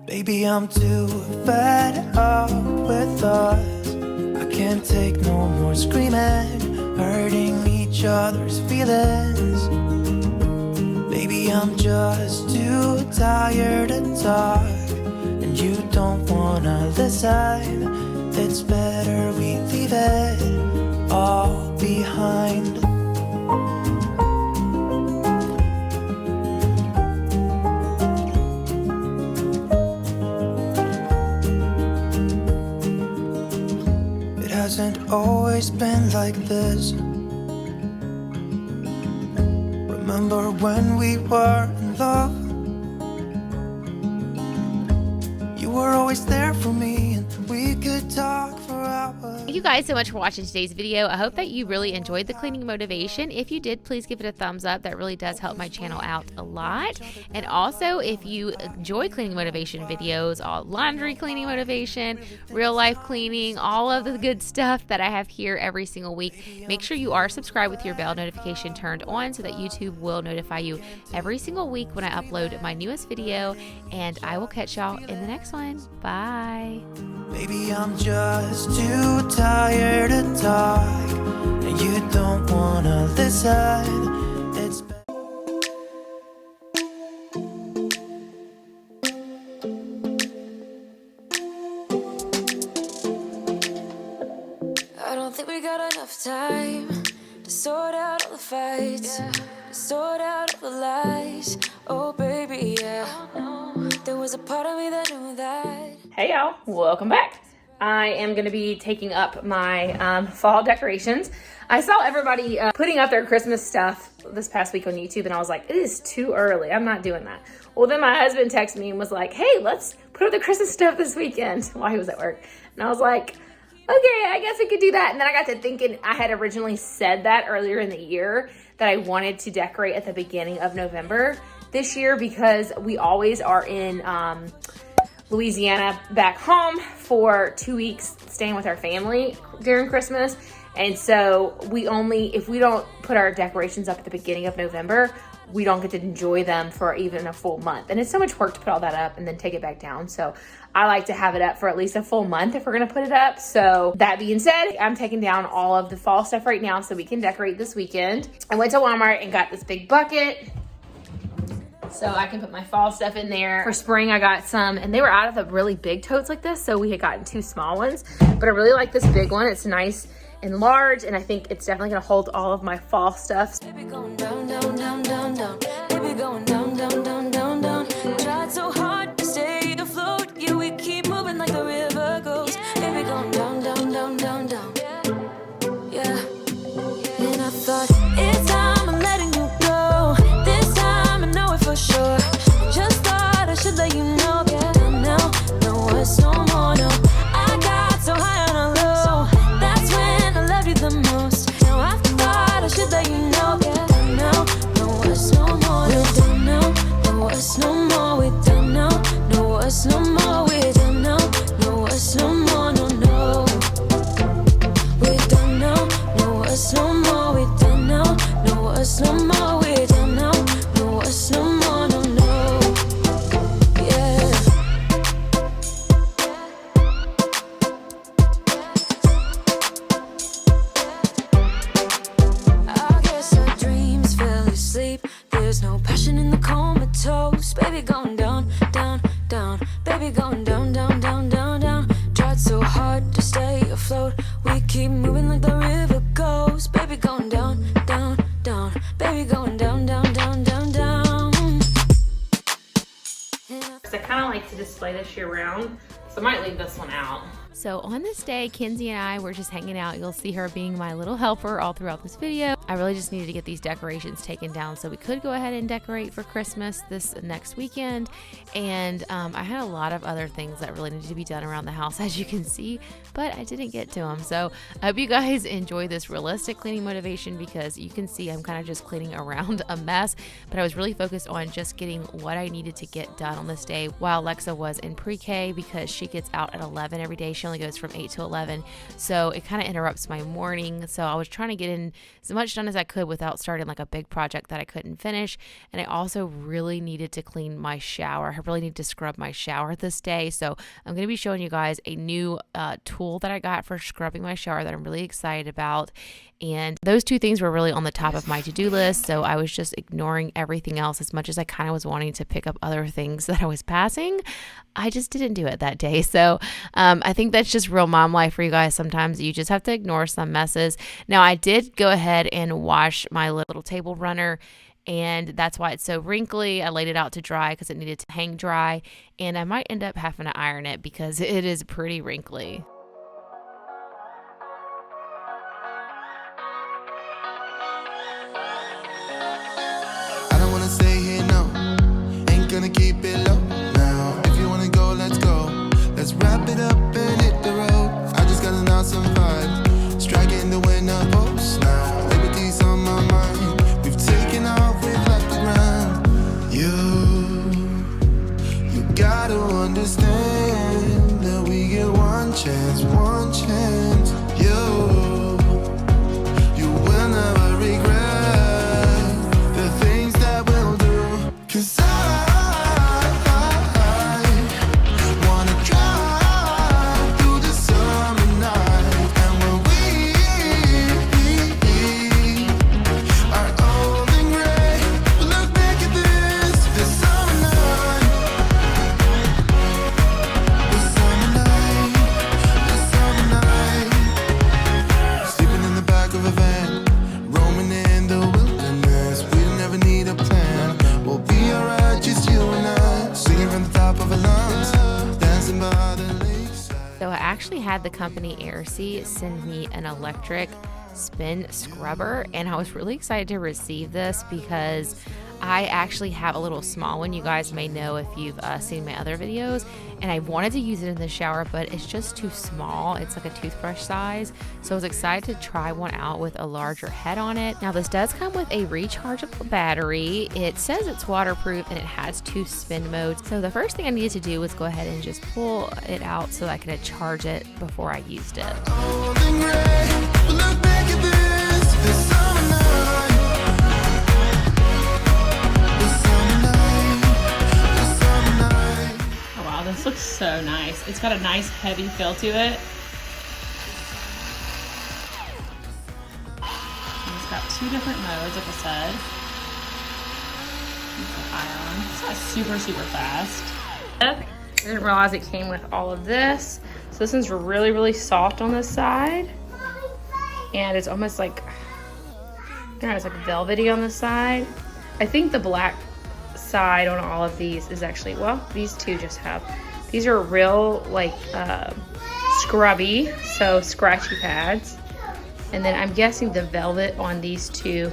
Baby, I'm too fed up with us. I can't take no more screaming, hurting each other's feelings. Baby, I'm just too tired to talk, and you don't wanna listen. It's better we leave it all behind. It hasn't always been like this. Remember when we were in love? You were always there for me, and we could talk for hours. Thank you guys so much for watching today's video. I hope that you really enjoyed the cleaning motivation. If you did, please give it a thumbs up. That really does help my channel out a lot. And also, if you enjoy cleaning motivation videos, all laundry cleaning motivation, real life cleaning, all of the good stuff that I have here every single week, make sure you are subscribed with your bell notification turned on so that YouTube will notify you every single week when I upload my newest video. And I will catch y'all in the next one. Bye. Baby, I'm just too tired to talk, and you don't wanna listen. It's I don't think we got enough time to sort out all the fights, to sort out all the lies. Oh, baby, yeah. There was a part of me that knew that. Hey y'all, welcome back. I am going to be taking up my fall decorations. I saw everybody putting up their Christmas stuff this past week on YouTube, and I was like, it is too early. I'm not doing that. Well, then my husband texted me and was like, hey, let's put up the Christmas stuff this weekend while he was at work. And I was like, okay, I guess we could do that. And then I got to thinking, I had originally said that earlier in the year that I wanted to decorate at the beginning of November this year, because we always are in Louisiana back home for 2 weeks staying with our family during Christmas. And so if we don't put our decorations up at the beginning of November, we don't get to enjoy them for even a full month. And it's so much work to put all that up and then take it back down. So I like to have it up for at least a full month if we're gonna put it up. So that being said, I'm taking down all of the fall stuff right now so we can decorate this weekend. I went to Walmart and got this big bucket. so I can put my fall stuff in there. For spring, I got some, and they were out of the really big totes like this, so we had gotten 2 small ones. But I really like this big one. It's nice and large, and I think it's definitely gonna hold all of my fall stuff. Baby going down, down, down, down, down. Baby going down, down, down, down, down. Tried so hard to stay afloat. Yeah, we keep moving like the river goes. Baby going down, down, down, down, down. Yeah. And I thought it's time I'm letting you go. This time I know it for sure. Just thought I should let you know. Yeah, now, no words no more, no. I got so high on a low. That's when I love you the most. Now I thought I should let you know. Yeah, now, no words no more. We're done now, no words no more. We're done now, no words no more. We're done now, no words no more, no, no. We're done now, no words no more. We're done now, no words no more. We're done now, no words no more, no, no. Yeah. I guess our dreams fell asleep. There's no passion in the comatose. Baby going down, down, down. Baby going down, down, down, down, down. Tried so hard to stay afloat. We keep moving like the river goes. Baby going down, down, down. Baby going down, down, down, down, down. I kind of like to display this year round, so I might leave this one out. So on this day, Kenzie and I were just hanging out. You'll see her being my little helper all throughout this video. I really just needed to get these decorations taken down so we could go ahead and decorate for Christmas this next weekend. And I had a lot of other things that really needed to be done around the house, as you can see, but I didn't get to them. So I hope you guys enjoy this realistic cleaning motivation, because you can see I'm kind of just cleaning around a mess, but I was really focused on just getting what I needed to get done on this day while Alexa was in pre-K, because she gets out at 11 every day. She only goes from 8 to 11, so it kind of interrupts my morning. So I was trying to get in as much done as I could without starting like a big project that I couldn't finish. And I also really needed to clean my shower. I really need to scrub my shower this day, so I'm going to be showing you guys a new tool that I got for scrubbing my shower that I'm really excited about. And those 2 things were really on the top of my to-do list, so I was just ignoring everything else. As much as I kind of was wanting to pick up other things that I was passing, I just didn't do it that day. So I think that's just real mom life for you guys. Sometimes you just have to ignore some messes. Now, I did go ahead and wash my little table runner, and that's why it's so wrinkly. I laid it out to dry because it needed to hang dry, and I might end up having to iron it because it is pretty wrinkly. Gonna keep it low now. If you wanna go, let's go. Let's wrap it up and hit the road. I just got an awesome vibe, striking the winner post now. Liberty's on my mind. We've taken off, we've left the ground. You gotta understand that we get one chance, one chance. You will never regret the things that we'll do. 'Cause had the company Aircy send me an electric spin scrubber, and I was really excited to receive this because I actually have a little small one. You guys may know if you've seen my other videos, and I wanted to use it in the shower, but it's just too small. It's like a toothbrush size, so I was excited to try one out with a larger head on it. Now, this does come with a rechargeable battery. It says it's waterproof, and it has 2 spin modes. So the first thing I needed to do was go ahead and just pull it out so I could charge it before I used it. This looks so nice. It's got a nice heavy feel to it. And it's got 2 different modes, like I said. It's not super, super fast. I didn't realize it came with all of this. So this one's really, really soft on this side. And it's almost like, I don't know, it's like velvety on the side. I think the black side on all of these is actually, well, these two just have. These are real, like, scrubby, so scratchy pads. And then I'm guessing the velvet on these two,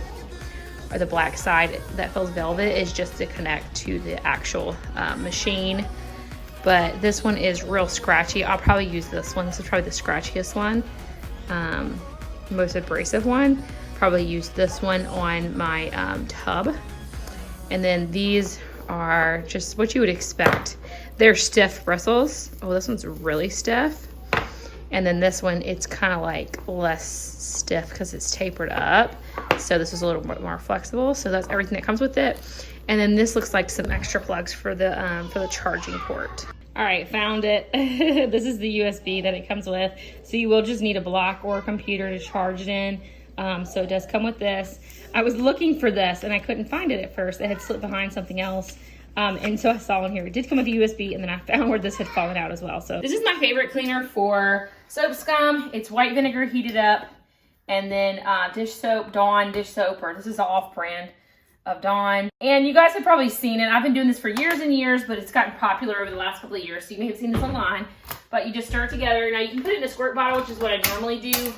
or the black side that feels velvet, is just to connect to the actual machine. But this one is real scratchy. I'll probably use this one. This is probably the scratchiest one, most abrasive one. Probably use this one on my tub. And then these are just what you would expect. They're stiff bristles. Oh, this one's really stiff. And then this one, it's kind of like less stiff because it's tapered up. So this is a little bit more flexible. So that's everything that comes with it. And then this looks like some extra plugs for the charging port. All right, found it. This is the USB that it comes with. So you will just need a block or a computer to charge it in. So it does come with this. I was looking for this and I couldn't find it at first. It had slipped behind something else. And so I saw in here, it did come with a USB, and then I found where this had fallen out as well. So this is my favorite cleaner for soap scum. It's white vinegar heated up, and then dish soap, Dawn dish soap, or this is the off brand of Dawn. And you guys have probably seen it. I've been doing this for years and years, but it's gotten popular over the last couple of years. So you may have seen this online, but you just stir it together. Now you can put it in a squirt bottle, which is what I normally do.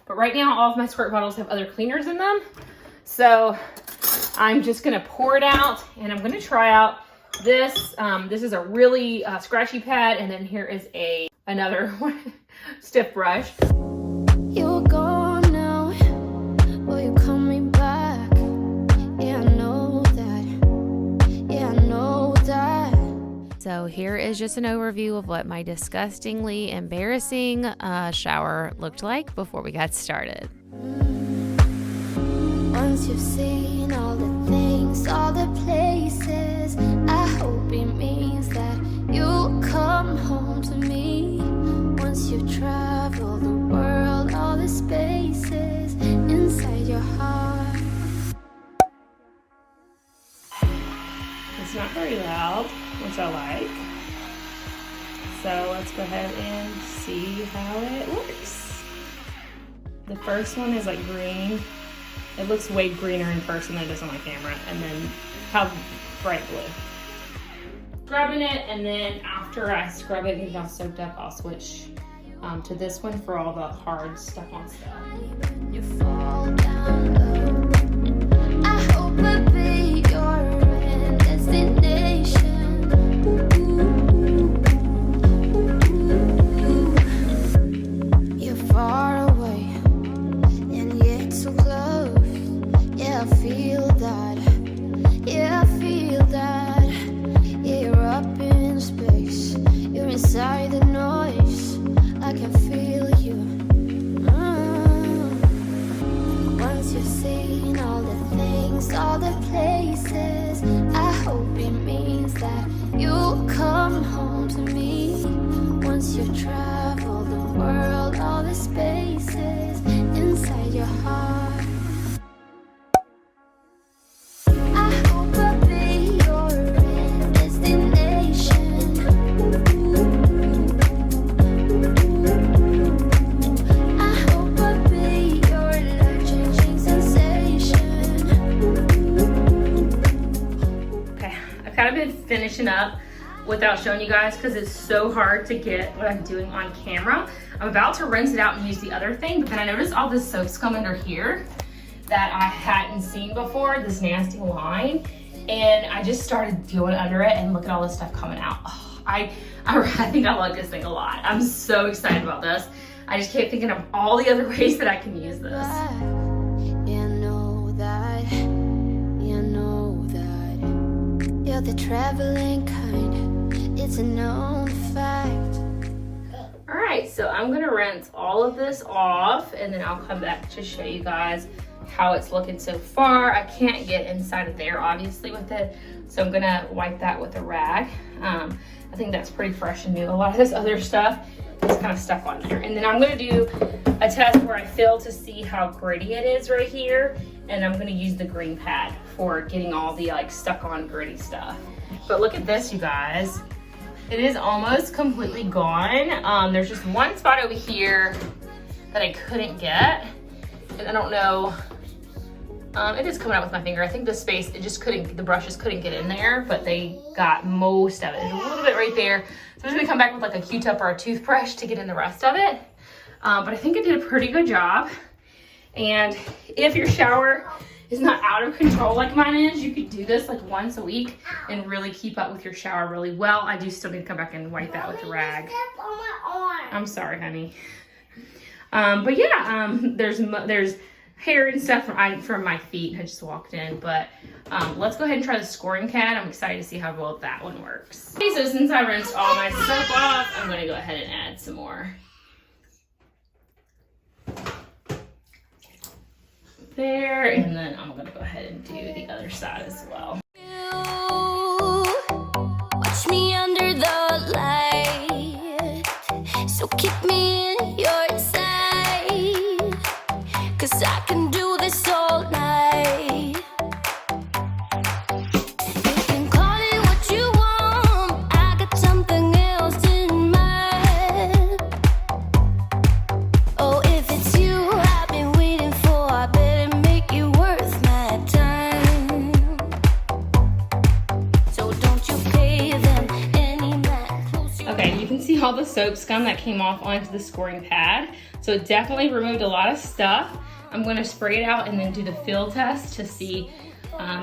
But right now all of my squirt bottles have other cleaners in them. So I'm just gonna pour it out, and I'm gonna try out this. This is a really scratchy pad, and then here is another stiff brush. You're gone now, will you call me back? Yeah, I know that. Yeah, I know that. So here is just an overview of what my disgustingly embarrassing shower looked like before we got started. Once you've seen all the things, all the places, I hope it means that you'll come home to me. Once you've traveled the world, all the spaces inside your heart. It's not very loud, which I like. So let's go ahead and see how it works. The first one is like green. It looks way greener in person than it does on my camera. And then how bright blue. Scrubbing it, and then after I scrub it and get it all soaked up, I'll switch to this one for all the hard stuck-on stuff. You fall down low. I hope I'll be your destination. You're far away, and yet so close. Yeah, I feel that. Yeah, I feel that. Yeah, you're up in space. You're inside the noise. I can feel you. Once you've seen all the things, all the places, I hope it means that you'll come home to me. Once you've traveled the world, all the spaces inside your heart. Finishing up without showing you guys because it's so hard to get what I'm doing on camera. I'm about to rinse it out and use the other thing, but then I noticed all this soap scum under here that I hadn't seen before, this nasty line, and I just started going under it, and look at all this stuff coming out. Oh, I think I like this thing a lot. I'm so excited about this. I just kept thinking of all the other ways that I can use this. You're the traveling kind, it's a known fact. All right, so I'm gonna rinse all of this off, and then I'll come back to show you guys how it's looking so far. I can't get inside of there, obviously, with it, so I'm gonna wipe that with a rag. I think that's pretty fresh and new. A lot of this other stuff it's kind of stuck on there. And then I'm gonna do a test where I feel to see how gritty it is right here. And I'm gonna use the green pad for getting all the like stuck on gritty stuff. But look at this, you guys. It is almost completely gone. There's just one spot over here that I couldn't get. And I don't know, it is coming out with my finger. I think the space, the brushes couldn't get in there, but they got most of it. There's a little bit right there. So I'm just gonna come back with like a Q-tip or a toothbrush to get in the rest of it. But I think I did a pretty good job. And if your shower is not out of control like mine is, you could do this like once a week and really keep up with your shower really well. I do still need to come back and wipe that with a rag. I'm sorry, honey. But yeah, there's hair and stuff from my feet. I just walked in, but let's go ahead and try the scoring pad. I'm excited to see how well that one works. Okay, so since I rinsed all my soap off, I'm gonna go ahead and add some more. There, and then I'm gonna go ahead and do the other side as well. Watch me under the light, so keep me in your sight, 'cause I can do this all night. You can call it what you want, I got something else in mind. Oh, if it's you I've been waiting for, I better make it worth my time. So don't you pay them any mind close your Okay, you can see all the soap scum that came off onto the scoring pad. So it definitely removed a lot of stuff. I'm gonna spray it out and then do the feel test to see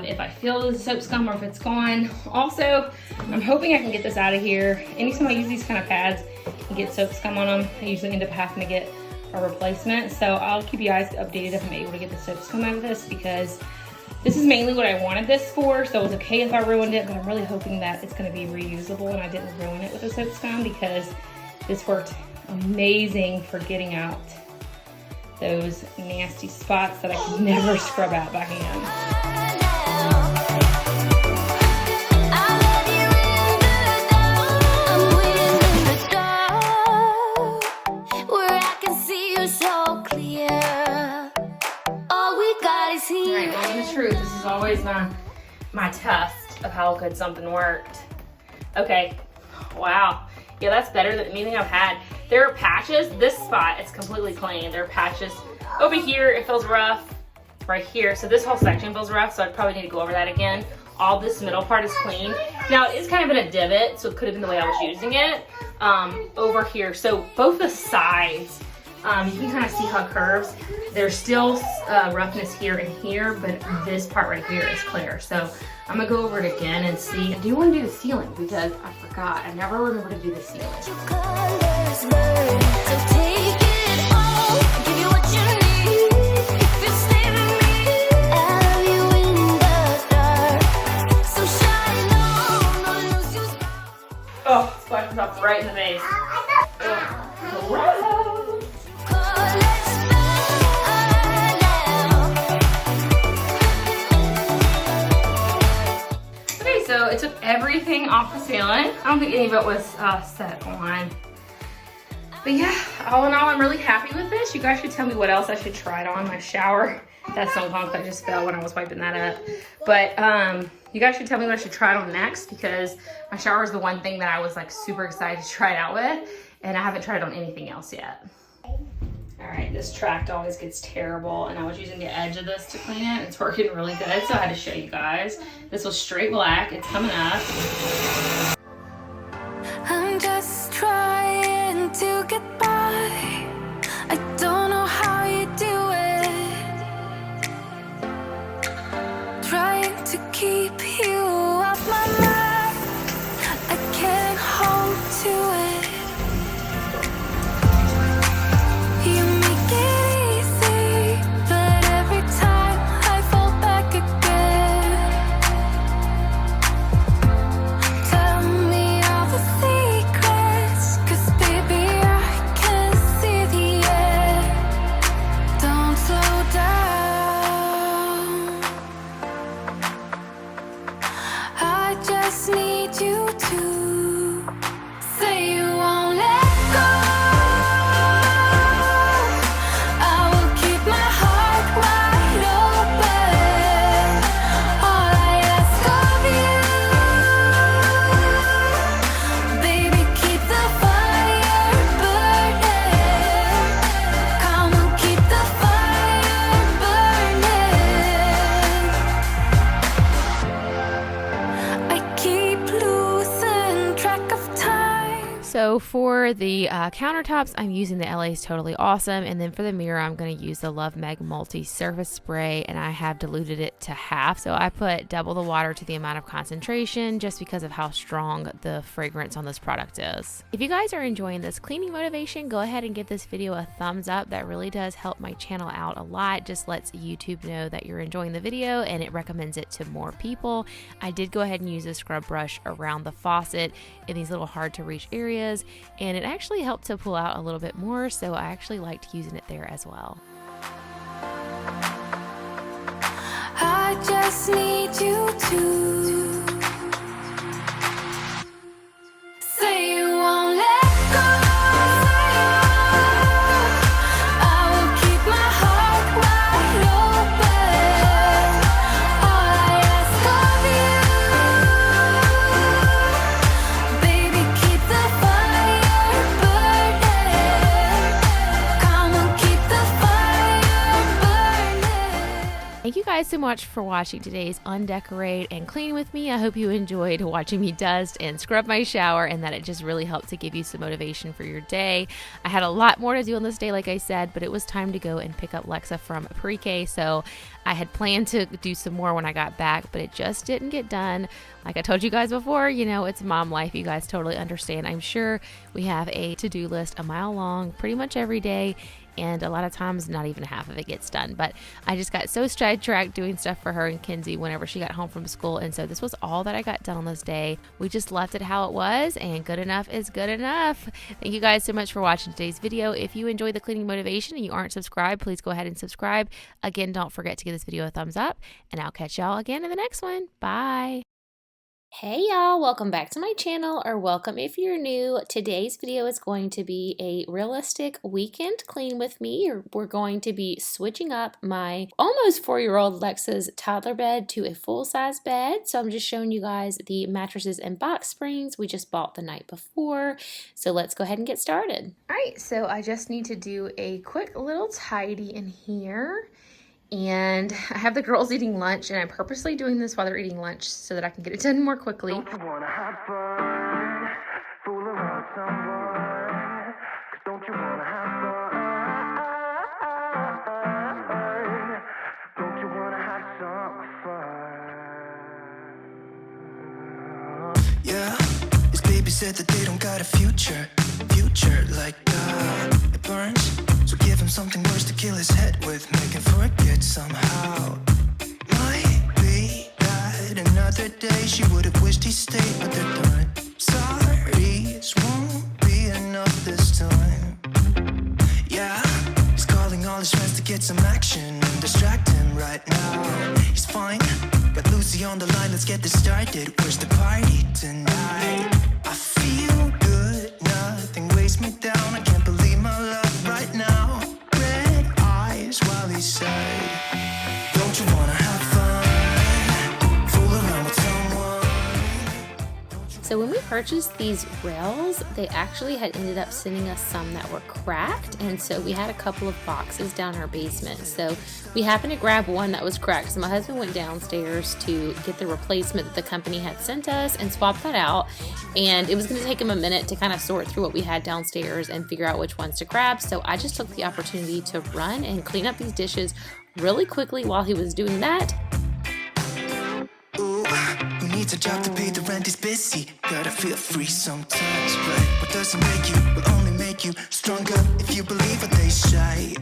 if I feel the soap scum or if it's gone. Also, I'm hoping I can get this out of here. Anytime I use these kind of pads and get soap scum on them, I usually end up having to get a replacement. So I'll keep you guys updated if I'm able to get the soap scum out of this, because this is mainly what I wanted this for. So it was okay if I ruined it, but I'm really hoping that it's gonna be reusable and I didn't ruin it with the soap scum, because this worked amazing for getting out those nasty spots that I could never scrub out by hand. I'm waiting in the dark, where I can see you so clear. All we got is All right, here. well, the truth, this is always my test of how good something worked. Okay, wow. Yeah, that's better than anything I've had. There are patches. This spot is completely clean. There are patches over here. It feels rough right here. So this whole section feels rough, so I'd probably need to go over that again. All this middle part is clean. Now, it is kind of in a divot, so it could have been the way I was using it over here. So both the sides, you can kind of see how it curves. There's still roughness here and here, but this part right here is clear. So I'm gonna go over it again and see. I do want to do the ceiling because I forgot. I never remember to do the ceiling. Colors burn, so take it all. Give you what you need. If you stay with me, I love you in the dark. So shine on, don't lose your spark. Oh, splashes off right in the face. Ugh. Gross. Colors burn now. Okay, so it took everything off the ceiling. I don't think any of it was set on. But yeah, all in all, I'm really happy with this. You guys should tell me what else I should try it on. My shower, that sunk that just fell when I was wiping that up. But you guys should tell me what I should try it on next, because my shower is the one thing that I was like super excited to try it out with, and I haven't tried it on anything else yet. All right, this tract always gets terrible, and I was using the edge of this to clean it. It's working really good, so I had to show you guys. This was straight black. It's coming up. I'm just trying to get by. I don't know how you do it. Trying to keep you off my mind. I can't hold to it. You make it easy, but every time I fall back again. Tell So for the countertops, I'm using the LA's Totally Awesome. And then for the mirror, I'm going to use the Love Meg Multi-Surface Spray. And I have diluted it to half. So I put double the water to the amount of concentration just because of how strong the fragrance on this product is. If you guys are enjoying this cleaning motivation, go ahead and give this video a thumbs up. That really does help my channel out a lot. Just lets YouTube know that you're enjoying the video and it recommends it to more people. I did go ahead and use a scrub brush around the faucet in these little hard to reach areas, and it actually helped to pull out a little bit more, so I actually liked using it there as well. I just need you to say you won't let go. I will keep my heart wide open. All I ask of you, baby, keep the fire burning. Come on, keep the fire burning. Thank you guys so much for watching today's Undecorate and Clean with me. I hope you enjoyed watching me dust and scrub my shower and that it just really helped to give you some motivation for your day. I had a lot more to do on this day, like I said, but it was time to go and pick up Lexa from pre-K, so I had planned to do some more when I got back, but it just didn't get done. Like I told you guys before, you know, it's mom life. You guys totally understand. I'm sure we have a to-do list a mile long pretty much every day, and a lot of times not even half of it gets done. But I just got so sidetracked doing stuff for her and Kinsey whenever she got home from school, and so this was all that I got done on this day. We just left it how it was, and good enough is good enough. Thank you guys so much for watching today's video. If you enjoyed the cleaning motivation and you aren't subscribed, please go ahead and subscribe. Again, don't forget to give this video a thumbs up, and I'll catch y'all again in the next one. Bye. Hey y'all, welcome back to my channel, or welcome if you're new. Today's video is going to be a realistic weekend clean with me. We're going to be switching up my almost 4-year-old Lexa's toddler bed to a full-size bed. So I'm just showing you guys the mattresses and box springs we just bought the night before. So let's go ahead and get started. All right, so I just need to do a quick little tidy in here. And I have the girls eating lunch, and I'm purposely doing this while they're eating lunch so that I can get it done more quickly. Don't you wanna have fun? Fool around someone? 'Cause don't you wanna have fun? Don't you wanna have some fun? Yeah, his baby said that they don't got a future like it burns. So give him something worse to kill his head with, make him forget somehow. Might be that another day she would have wished he stayed, but they're done. Sorry's won't be enough this time. Yeah, he's calling all his friends to get some action and distract him right now. He's fine, got Lucy on the line, let's get this started. Where's the party tonight? I feel good, nothing weighs me down. I can't believe my love right now. Red eyes while he said, don't you wanna have fun? Fool around with someone. So when we purchased these rails, they actually had ended up sending us some that were cracked, and so we had a couple of boxes down our basement. So we happened to grab one that was cracked. So my husband went downstairs to get the replacement that the company had sent us and swap that out. And it was going to take him a minute to kind of sort through what we had downstairs and figure out which ones to grab. So I just took the opportunity to run and clean up these dishes really quickly while he was doing that. Ooh, who needs a job to pay the rent is busy. Gotta feel free sometimes, right? What doesn't make you will only make you stronger if you believe what they say.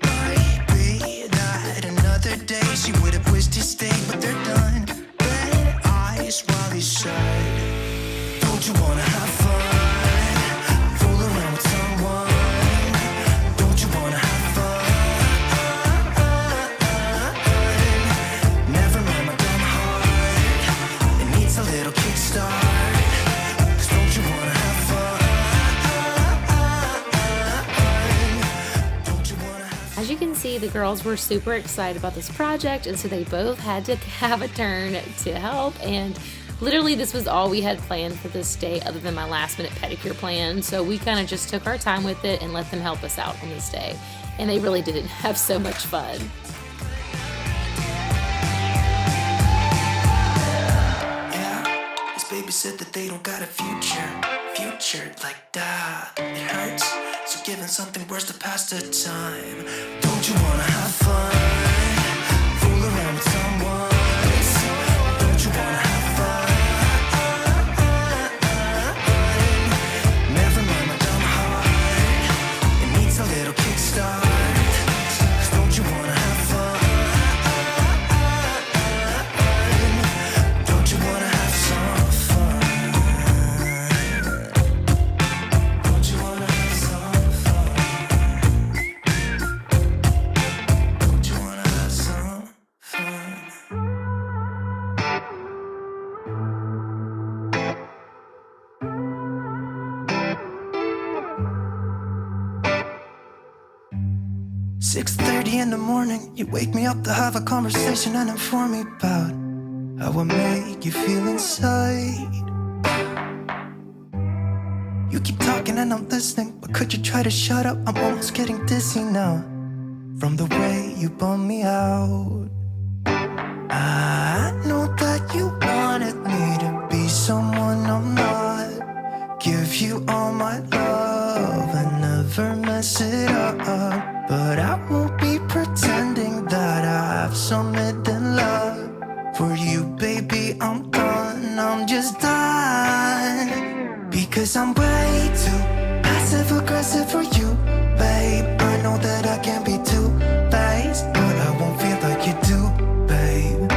Might be that another day she would have wished he stayed, but they're done. Red eyes while he said, don't you wanna have fun? Fool around with someone. Don't you wanna have fun? Never mind my dumb heart. It needs a little kickstart. 'Cause don't you wanna have fun? Don't you wanna have fun? As you can see, the girls were super excited about this project, and so they both had to have a turn to help. And literally this was all we had planned for this day other than my last minute pedicure plan. So we kind of just took our time with it and let them help us out on this day. And they really did have so much fun. Yeah, his baby said that they don't got a future future like that. It hurts, so giving something worse to pass the time. Don't you wanna have fun? Fool around with someone. Don't you wanna have fun? Never mind my dumb heart. It needs a little kickstart. 'Cause don't you wanna have fun? Don't you wanna have some fun? Don't you wanna have some fun? Don't you wanna have some fun? 6:30 in the morning, you wake me up to have a conversation and inform me about how I make you feel inside. You keep talking and I'm listening, but could you try to shut up? I'm almost getting dizzy now from the way you bum me out. I know that you wanted me to be someone I'm not. Give you all my love and never mess it up. But I won't be pretending that I have some hidden love. For you, baby, I'm done, I'm just done. Because I'm way too passive-aggressive for you, babe. I know that I can be two-faced, but I won't feel like you do, babe.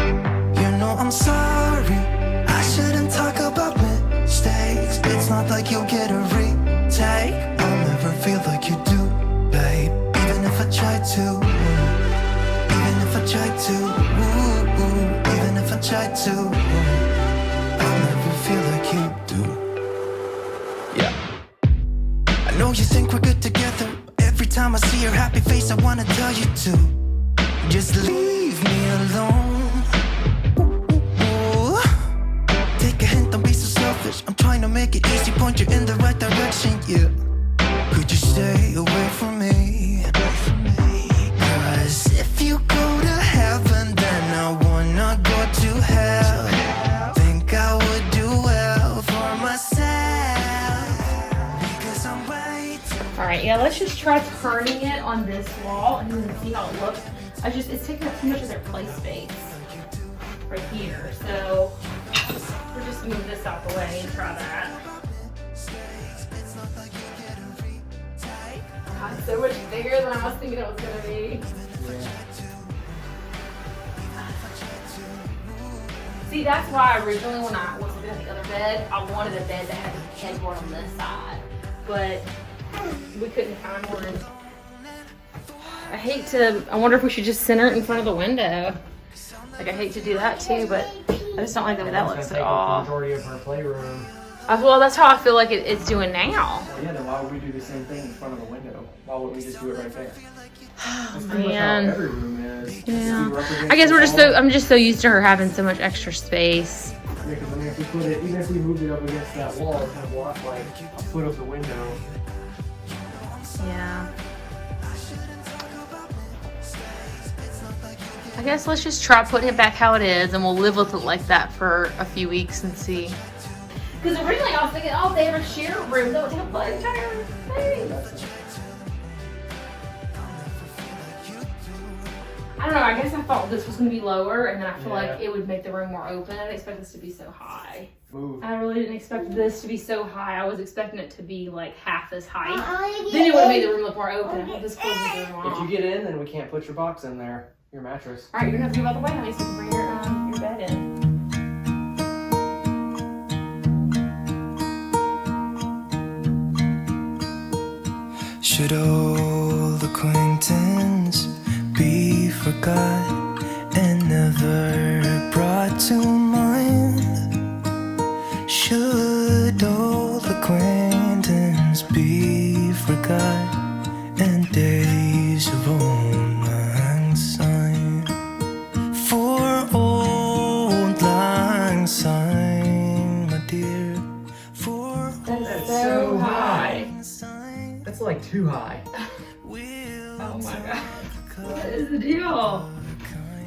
You know I'm sorry, I shouldn't talk about mistakes. It's not like you'll get a retake. I'll never feel like you do, babe. Even if I try to, even if I try to, even if I try to, I'll never feel like you do. Yeah. I know you think we're good together. Every time I see your happy face, I wanna tell you to just leave me alone. Take a hint, don't be so selfish. I'm trying to make it easy, point you in the right direction, yeah. Could you stay away from me? 'Cause if you go to heaven, then I wanna go to hell. Think I would do well for myself. Because I'm waiting. All right, yeah, let's just try turning it on this wall and then see how it looks. It's taking up too much of their play space right here. So we'll just move this out the way and try that. God, it's so much bigger than I was thinking it was gonna be. See, that's why originally when I was looking at the other bed, I wanted a bed that had the headboard on this side, but we couldn't find one. I wonder if we should just center it in front of the window. Like, I hate to do that too, but I just don't like the way that looks at all. Majority of her playroom. Well, that's how I feel like it's doing now. Well, yeah, then why would we do the same thing in front of the window? Why wouldn't we just do it right there? Oh, That's pretty much man. how every room is. Yeah. I guess I'm just so used to her having so much extra space. Yeah, because I mean, if we put it, even if we moved it up against that wall, it kind of blocked like a foot of the window. Yeah. I guess let's just try putting it back how it is, and we'll live with it like that for a few weeks and see. Because originally I was thinking, oh, if they have a share room, that would take up the entire thing. I don't know, I guess I thought this was going to be lower, and then I feel like it would make the room more open. I didn't expect this to be so high. Move. I really didn't expect this to be so high. I was expecting it to be like half this height. Then it would have made the room look more open. I thought this closes the room off. If you get in, then we can't put your box in there, your mattress. All right, you're going to have to move out the way, honey, so you can bring your bed in. Should old acquaintance be forgot and never brought to mind? Should old acquaintance be forgot and days of old lang syne? For old lang syne, my dear, for That's so high. That's like too high. Oh my god. What is the deal?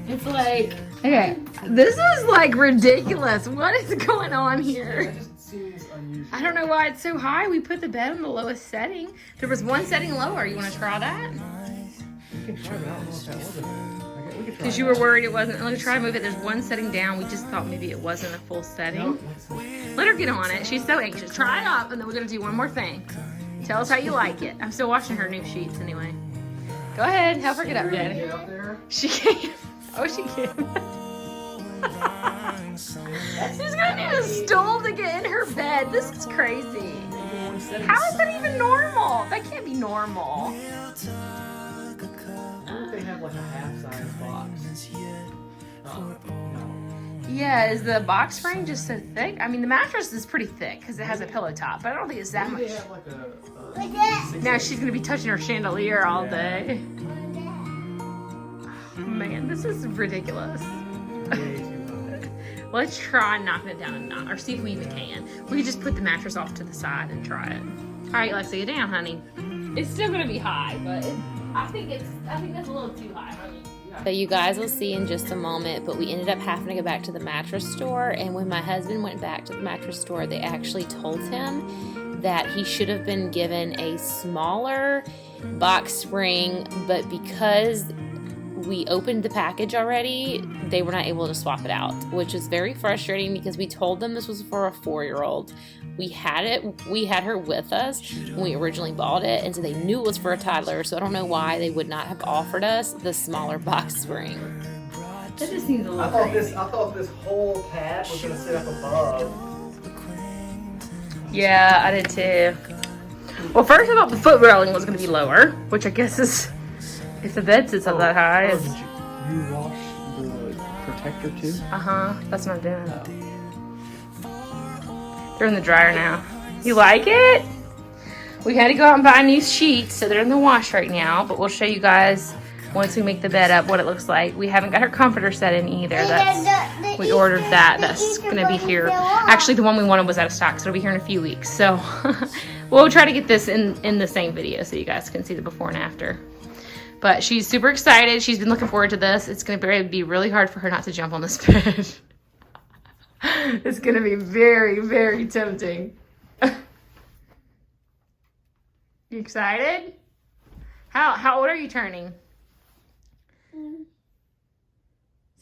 It's like, okay, this is like ridiculous. What is going on here? It just seems I don't know why it's so high. We put the bed on the lowest setting. There was one setting lower. You want to try that? We can try, but I don't know if that was it. We can try Because you were worried it wasn't. Let me try to move it. There's one setting down. We just thought maybe it wasn't a full setting. Nope. Let her get on it. She's so anxious. Try it up, and then we're going to do one more thing. Tell us how you like it. I'm still washing her new sheets anyway. Go ahead. Help her get up, Daddy. Get up there. She can't. Oh, she can't. She's going to need a stool to get in her bed. This is crazy. How is that even normal? That can't be normal. I wonder if they have like a half-size box. No. Yeah, is the box frame just so thick? I mean, the mattress is pretty thick because it has a pillow top, but I don't think it's that much. They have like a Now she's going to be touching her chandelier all day. Man, this is ridiculous. Let's try knocking it down a notch, or see if we even can. We could just put the mattress off to the side and try it. All right, Lexi, get down, honey. It's still gonna be high, but I think that's a little too high, honey. So you guys will see in just a moment, but we ended up having to go back to the mattress store, and when my husband went back to the mattress store, they actually told him that he should have been given a smaller box spring, but because we opened the package already, they were not able to swap it out, which is very frustrating because we told them this was for a 4-year-old. We had her with us when we originally bought it, and so they knew it was for a toddler, so I don't know why they would not have offered us the smaller box spring. That just seems a little I thought this whole pad was gonna sit up above. Yeah, I did too. Well, first I thought the foot railing was gonna be lower, which I guess is, if the bed sits up that high, it's... Did you wash the protector too? That's what I'm doing. They're in the dryer now. You like it? We had to go out and buy new sheets, so they're in the wash right now, but we'll show you guys once we make the bed up what it looks like. We haven't got her comforter set in either. We ordered that. That's gonna be here. Actually, the one we wanted was out of stock, so it'll be here in a few weeks. So we'll try to get this in the same video so you guys can see the before and after. But she's super excited. She's been looking forward to this. It's going to be really hard for her not to jump on this bed. It's going to be very, very tempting. You excited? How old are you turning?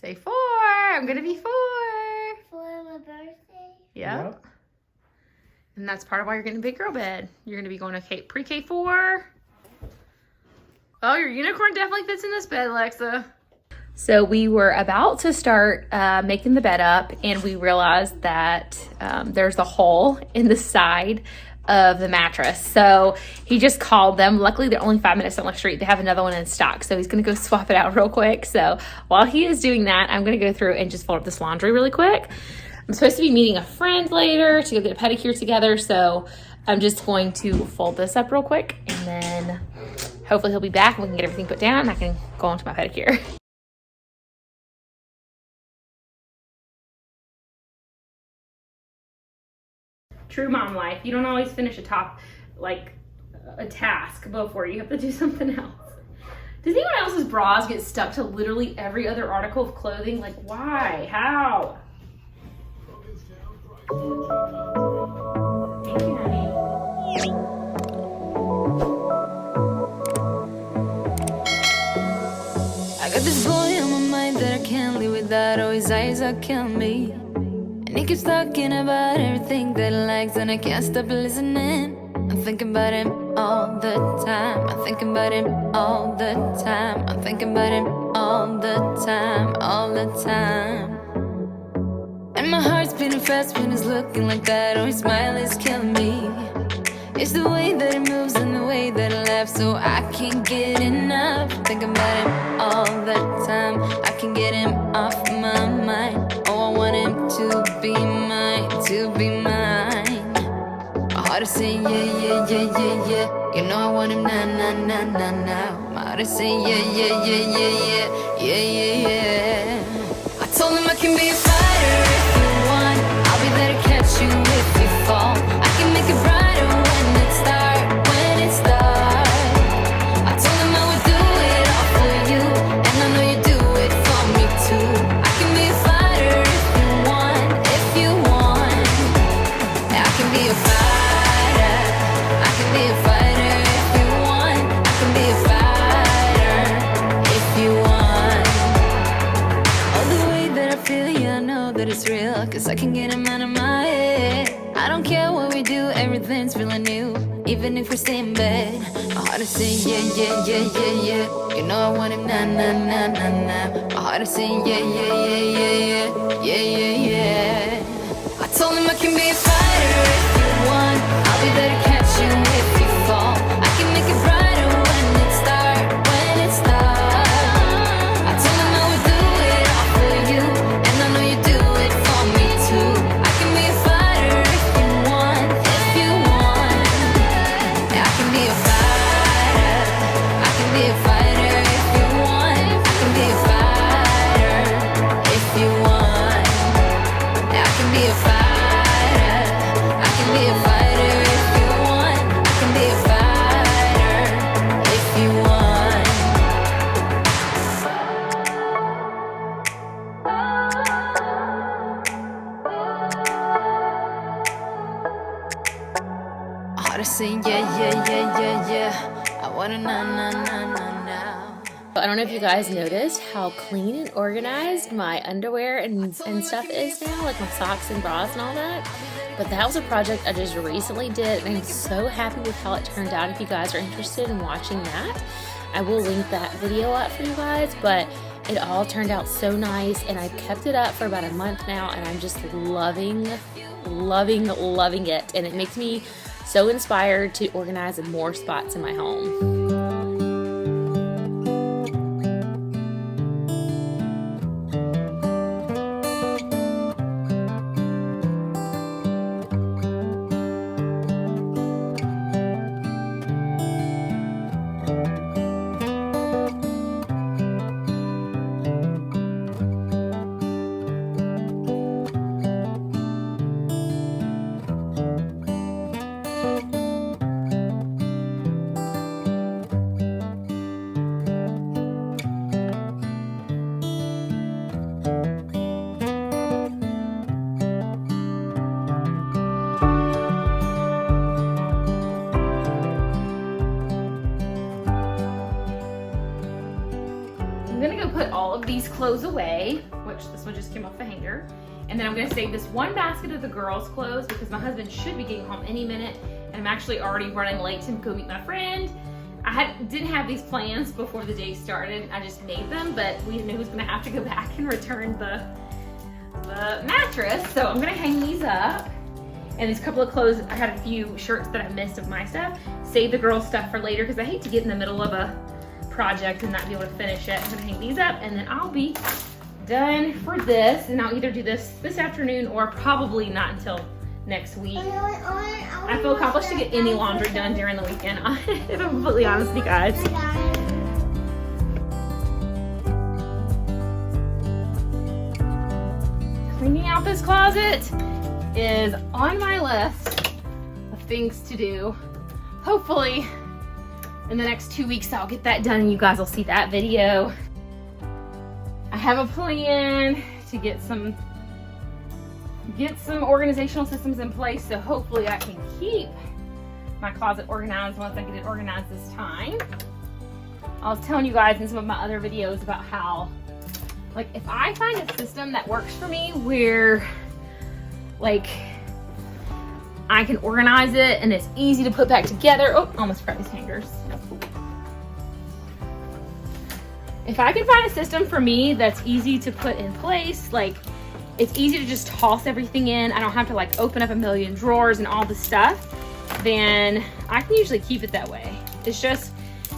Say 4. I'm going to be 4. For my birthday. Yep. And that's part of why you're getting a big girl bed. You're going to be going to pre-K4. Oh, your unicorn definitely fits in this bed, Alexa. So we were about to start making the bed up, and we realized that there's a hole in the side of the mattress. So he just called them. Luckily, they're only 5 minutes down the street. They have another one in stock, so he's going to go swap it out real quick. So while he is doing that, I'm going to go through and just fold up this laundry really quick. I'm supposed to be meeting a friend later to go get a pedicure together, so I'm just going to fold this up real quick, and then hopefully he'll be back and we can get everything put down and I can go on to my pedicure. True mom life. You don't always finish a task before you have to do something else. Does anyone else's bras get stuck to literally every other article of clothing? Like, why? How? Thank you, honey. I got this boy on my mind that I can't live without. Oh, his eyes are killing me. And he keeps talking about everything that he likes, and I can't stop listening. I'm thinking about him all the time. I'm thinking about him all the time. I'm thinking about him all the time, all the time. And my heart's beating fast when he's looking like that. Oh, his smile is killing me. It's the way that he moves and the way that he laughs, so I can't get enough. Thinking about him all the time. I can't get him off my mind. Oh, I want him to be mine, to be mine. My heart is saying yeah, yeah, yeah, yeah, yeah. You know I want him now, now, now, now, now. My heart is saying yeah, yeah, yeah, yeah, yeah, yeah, yeah, yeah. I told him I can be a fighter if you want. I'll be there to catch you if you fall. I can make it brighter when it starts, when it starts. I told him I would do it all for you, and I know you do it for me too. I can be a fighter if you want, if you want. I can be a that it's real, cause I can get them out of my head. I don't care what we do, everything's feeling new. Even if we stay in bed, my heart is saying yeah, yeah, yeah, yeah, yeah. You know I want him nah, nah, nah, nah, nah. My heart is saying yeah, yeah, yeah, yeah, yeah, yeah, yeah, yeah. I told him I can be a fighter if you want. I'll be there to catch you if you fall. I can make it brighter when it's dark, when it's dark. I told him I would do it all for you, and I know you do it for me too. I can be a fighter if you want, if you want. Yeah, I can be a fighter. I can be a fighter if you want. I can be a fighter if you want. Yeah, I can be a fighter. I can be a fighter if you want. I can be a fighter if you want. My heart is saying yeah, yeah, yeah, yeah, yeah. I wanna na na na na now. I don't know if you guys noticed how clean and organized my underwear and stuff is now, like my socks and bras and all that. But that was a project I just recently did, and I'm so happy with how it turned out. If you guys are interested in watching that, I will link that video up for you guys. But it all turned out so nice, and I've kept it up for about a month now, and I'm just loving it. And it makes me so inspired to organize in more spots in my home. I'm gonna go put all of these clothes away, which this one just came off the hanger. And then I'm gonna save this one basket of the girls' clothes because my husband should be getting home any minute. And I'm actually already running late to go meet my friend. I didn't have these plans before the day started. I just made them, but we knew he was gonna have to go back and return the mattress. So I'm gonna hang these up. And these couple of clothes, I had a few shirts that I missed of my stuff. Save the girls' stuff for later because I hate to get in the middle of a project and not be able to finish it. I'm gonna hang these up and then I'll be done for this, and I'll either do this afternoon or probably not until next week. I feel accomplished to get any laundry done during the weekend, if I'm completely honest with you guys. Cleaning out this closet is on my list of things to do. Hopefully in the next 2 weeks I'll get that done and you guys will see that video. I have a plan to get some organizational systems in place, so hopefully I can keep my closet organized once I get it organized this time. I was telling you guys in some of my other videos about how, like, if I find a system that works for me where, like, I can organize it and it's easy to put back together. Oh, almost grabbed these hangers. If I can find a system for me that's easy to put in place, like it's easy to just toss everything in, I don't have to like open up a million drawers and all this stuff, then I can usually keep it that way. It's just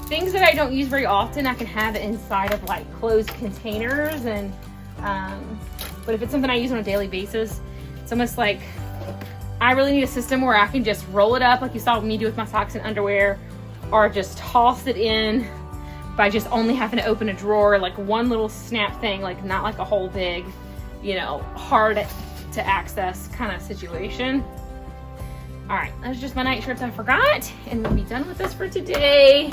things that I don't use very often, I can have it inside of like closed containers, and but if it's something I use on a daily basis, it's almost like I really need a system where I can just roll it up like you saw me do with my socks and underwear, or just toss it in by just only having to open a drawer, like one little snap thing, like not like a whole big, you know, hard to access kind of situation. All right, that's just my night shirts I forgot, and we'll be done with this for today.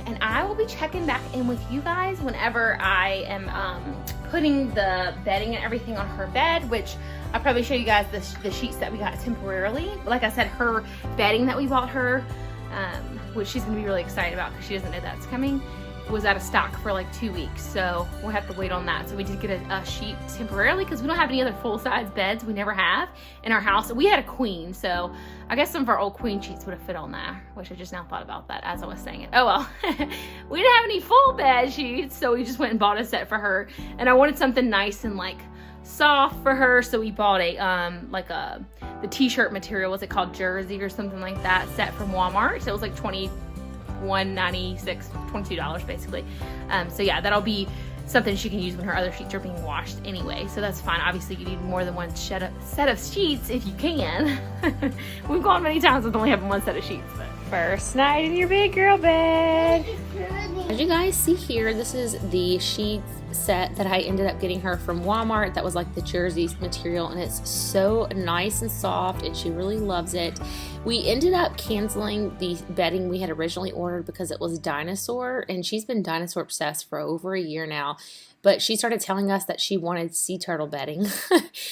And I will be checking back in with you guys whenever I am putting the bedding and everything on her bed, which I'll probably show you guys the sheets that we got temporarily. But like I said, her bedding that we bought her, which she's gonna be really excited about because she doesn't know that's coming. was out of stock for like 2 weeks, so we'll have to wait on that. So we did get a sheet temporarily because we don't have any other full-size beds. We never have in our house. We had a queen, so I guess some of our old queen sheets would have fit on there, which I just now thought about that as I was saying it. Oh well. We didn't have any full bed sheets, so we just went and bought a set for her, and I wanted something nice and like soft for her, so we bought a the t-shirt material, what's it called, jersey or something like that, set from Walmart. So it was like $21.96, $22 basically. So yeah, that'll be something she can use when her other sheets are being washed anyway, so that's fine. Obviously you need more than one set of sheets if you can. We've gone many times with only having one set of sheets. But first night in your big girl bed. As you guys see here, this is the sheets set that I ended up getting her from Walmart. That was like the jersey material, and it's so nice and soft, and she really loves it. We ended up canceling the bedding we had originally ordered because it was dinosaur, and she's been dinosaur obsessed for over a year now. But she started telling us that she wanted sea turtle bedding.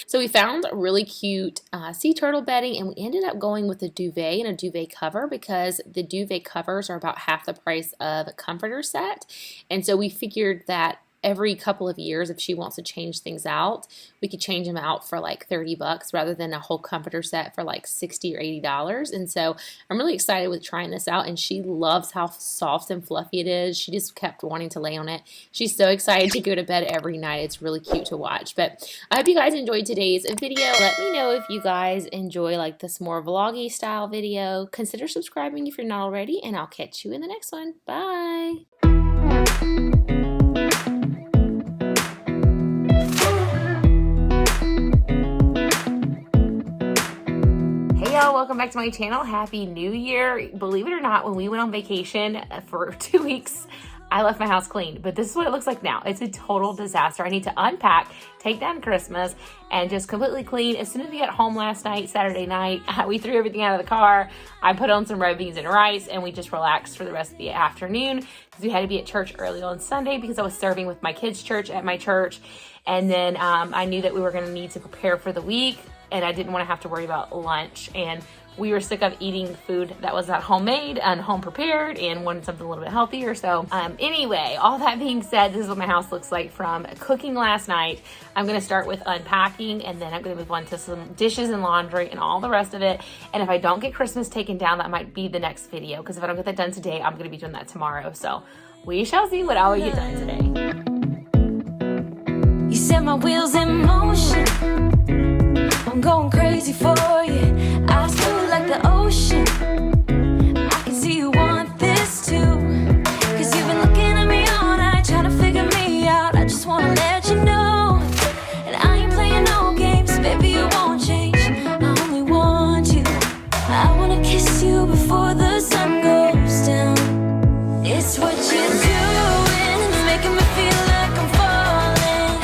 So we found a really cute sea turtle bedding, and we ended up going with a duvet and a duvet cover because the duvet covers are about half the price of a comforter set. And so we figured that every couple of years, if she wants to change things out, we could change them out for like $30 rather than a whole comforter set for like $60 or $80. And so I'm really excited with trying this out, and she loves how soft and fluffy it is. She just kept wanting to lay on it. She's so excited to go to bed every night. It's really cute to watch. But I hope you guys enjoyed today's video. Let me know if you guys enjoy like this more vloggy style video. Consider subscribing if you're not already, and I'll catch you in the next one. Bye! Welcome back to my channel. Happy New Year. Believe it or not, when we went on vacation for 2 weeks, I left my house clean, but this is what it looks like now. It's a total disaster. I need to unpack, take down Christmas, and just completely clean. As soon as we got home last night, Saturday night, we threw everything out of the car. I put on some red beans and rice, and we just relaxed for the rest of the afternoon because we had to be at church early on Sunday because I was serving with my kids' church at my church. And then I knew that we were going to need to prepare for the week, and I didn't want to have to worry about lunch. And we were sick of eating food that was not homemade and home prepared and wanted something a little bit healthier. So anyway, all that being said, this is what my house looks like from cooking last night. I'm going to start with unpacking, and then I'm going to move on to some dishes and laundry and all the rest of it. And if I don't get Christmas taken down, that might be the next video, because if I don't get that done today, I'm going to be doing that tomorrow. So we shall see what I will get done today. You set my wheels in motion. I'm going crazy for you. Eyes blue like the ocean. I can see you want this too. Cause you've been looking at me all night, trying to figure me out. I just wanna let you know. And I ain't playing no games, baby, you won't change. I only want you. I wanna kiss you before the sun goes down. It's what you're doing, it's making me feel like I'm falling.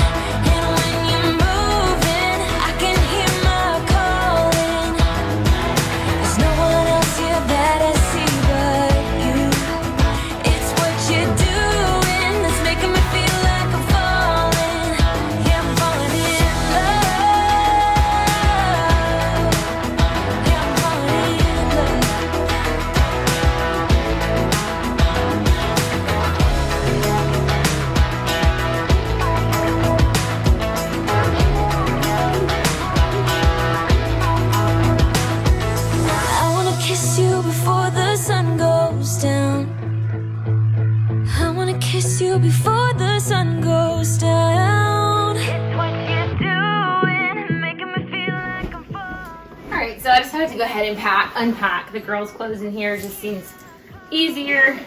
And when you're moving, I can hear my calling. There's no one else here that I see but you. It's what you're doing that's making me feel like I'm falling. Yeah, I'm falling in love. Yeah, I'm falling in love. I wanna kiss you before the sun goes down. I wanna kiss you before the sun goes down. It's what you're doing, making me feel like I'm falling. All right, so I decided to go ahead and unpack the girls' clothes in here. It just seems easier.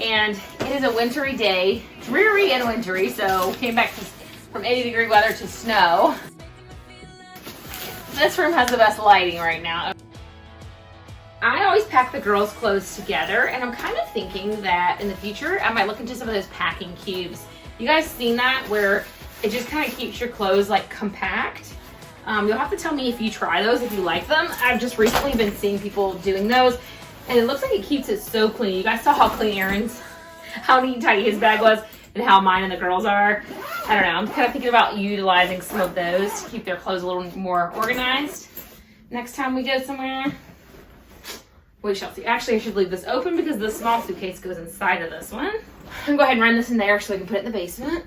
And it is a wintry day, dreary and wintry, so came back from 80-degree weather to snow. This room has the best lighting right now. I always pack the girls' clothes together, and I'm kind of thinking that in the future I might look into some of those packing cubes. You guys seen that, where it just kind of keeps your clothes like compact? You'll have to tell me if you try those, if you like them. I've just recently been seeing people doing those, and it looks like it keeps it so clean. You guys saw how clean Aaron's, how neat and tidy his bag was, and how mine and the girls are. I don't know, I'm kind of thinking about utilizing some of those to keep their clothes a little more organized next time we go somewhere. Wait, Chelsea. Actually, I should leave this open because the small suitcase goes inside of this one. I'm gonna go ahead and run this in there so we can put it in the basement.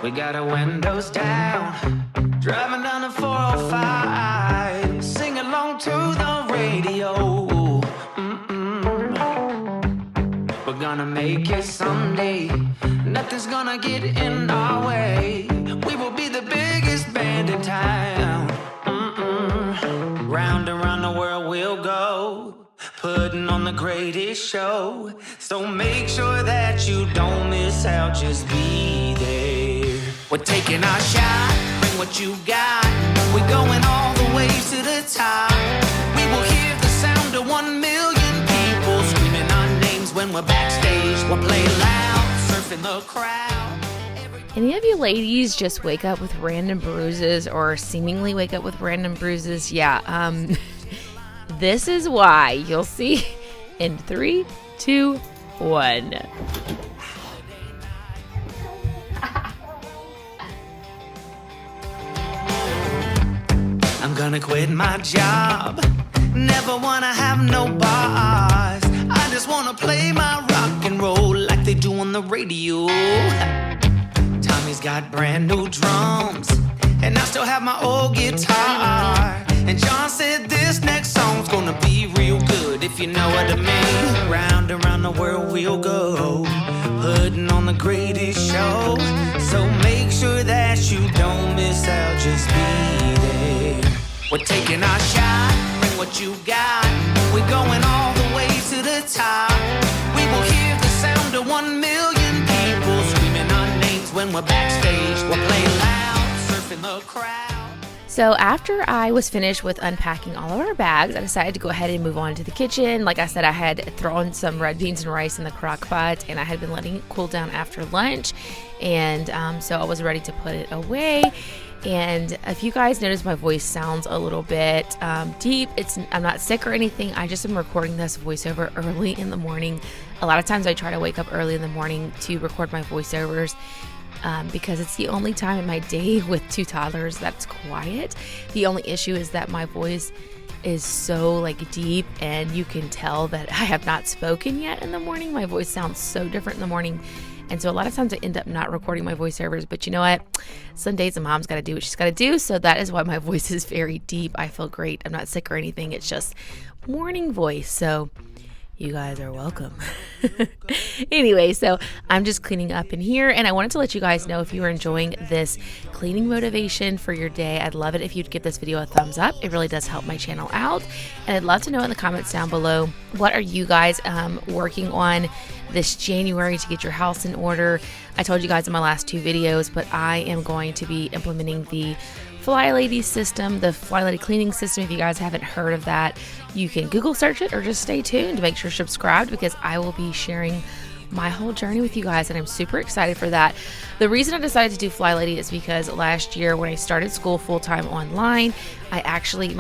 We got our windows down, driving down the 405, sing along to the radio. We're gonna make it someday, nothing's gonna get in our way. We will be the biggest band in town. Round and round the world we'll go, putting on the greatest show. So make sure that you don't miss out, just be there. We're taking our shot, bring what you got. We're going all the way to the top. We will hear the sound of 1 million people screaming our names when we're backstage. We'll play loud, surfing the crowd. Any of you ladies just wake up with random bruises or seemingly wake up with random bruises? Yeah, this is why. You'll see in 3, 2, 1. I'm gonna quit my job, never wanna have no boss. I just wanna play my rock and roll like they do on the radio. Tommy's got brand new drums, and I still have my old guitar. And John said this next song's gonna be real good, if you know what I mean. Round and round the world we'll go, putting on the greatest show. So make sure that you don't miss out, just be there. We're taking our shot, bring what you got. We're going all the way to the top. We will hear the sound of 1 million people screaming our names when we're backstage. We'll play loud, surfing the crowd. So after I was finished with unpacking all of our bags, I decided to go ahead and move on to the kitchen. Like I said, I had thrown some red beans and rice in the crock pot, and I had been letting it cool down after lunch. And so I was ready to put it away. And if you guys notice, my voice sounds a little bit deep. I'm not sick or anything. I just am recording this voiceover early in the morning. A lot of times I try to wake up early in the morning to record my voiceovers. Because it's the only time in my day with 2 toddlers that's quiet. The only issue is that my voice is so like deep, and you can tell that I have not spoken yet in the morning. My voice sounds so different in the morning. And so a lot of times I end up not recording my voiceovers, but you know what? Some days a mom's got to do what she's got to do. So that is why my voice is very deep. I feel great. I'm not sick or anything. It's just morning voice. So you guys are welcome. Anyway, so I'm just cleaning up in here, and I wanted to let you guys know if you are enjoying this cleaning motivation for your day, I'd love it if you'd give this video a thumbs up. It really does help my channel out, and I'd love to know in the comments down below, what are you guys working on this January to get your house in order? I told you guys in my last 2 videos, but I am going to be implementing the Fly Lady system, the Fly Lady cleaning system. If you guys haven't heard of that, you can Google search it or just stay tuned to make sure you're subscribed, because I will be sharing my whole journey with you guys, and I'm super excited for that. The reason I decided to do Fly Lady is because last year when I started school full-time online, my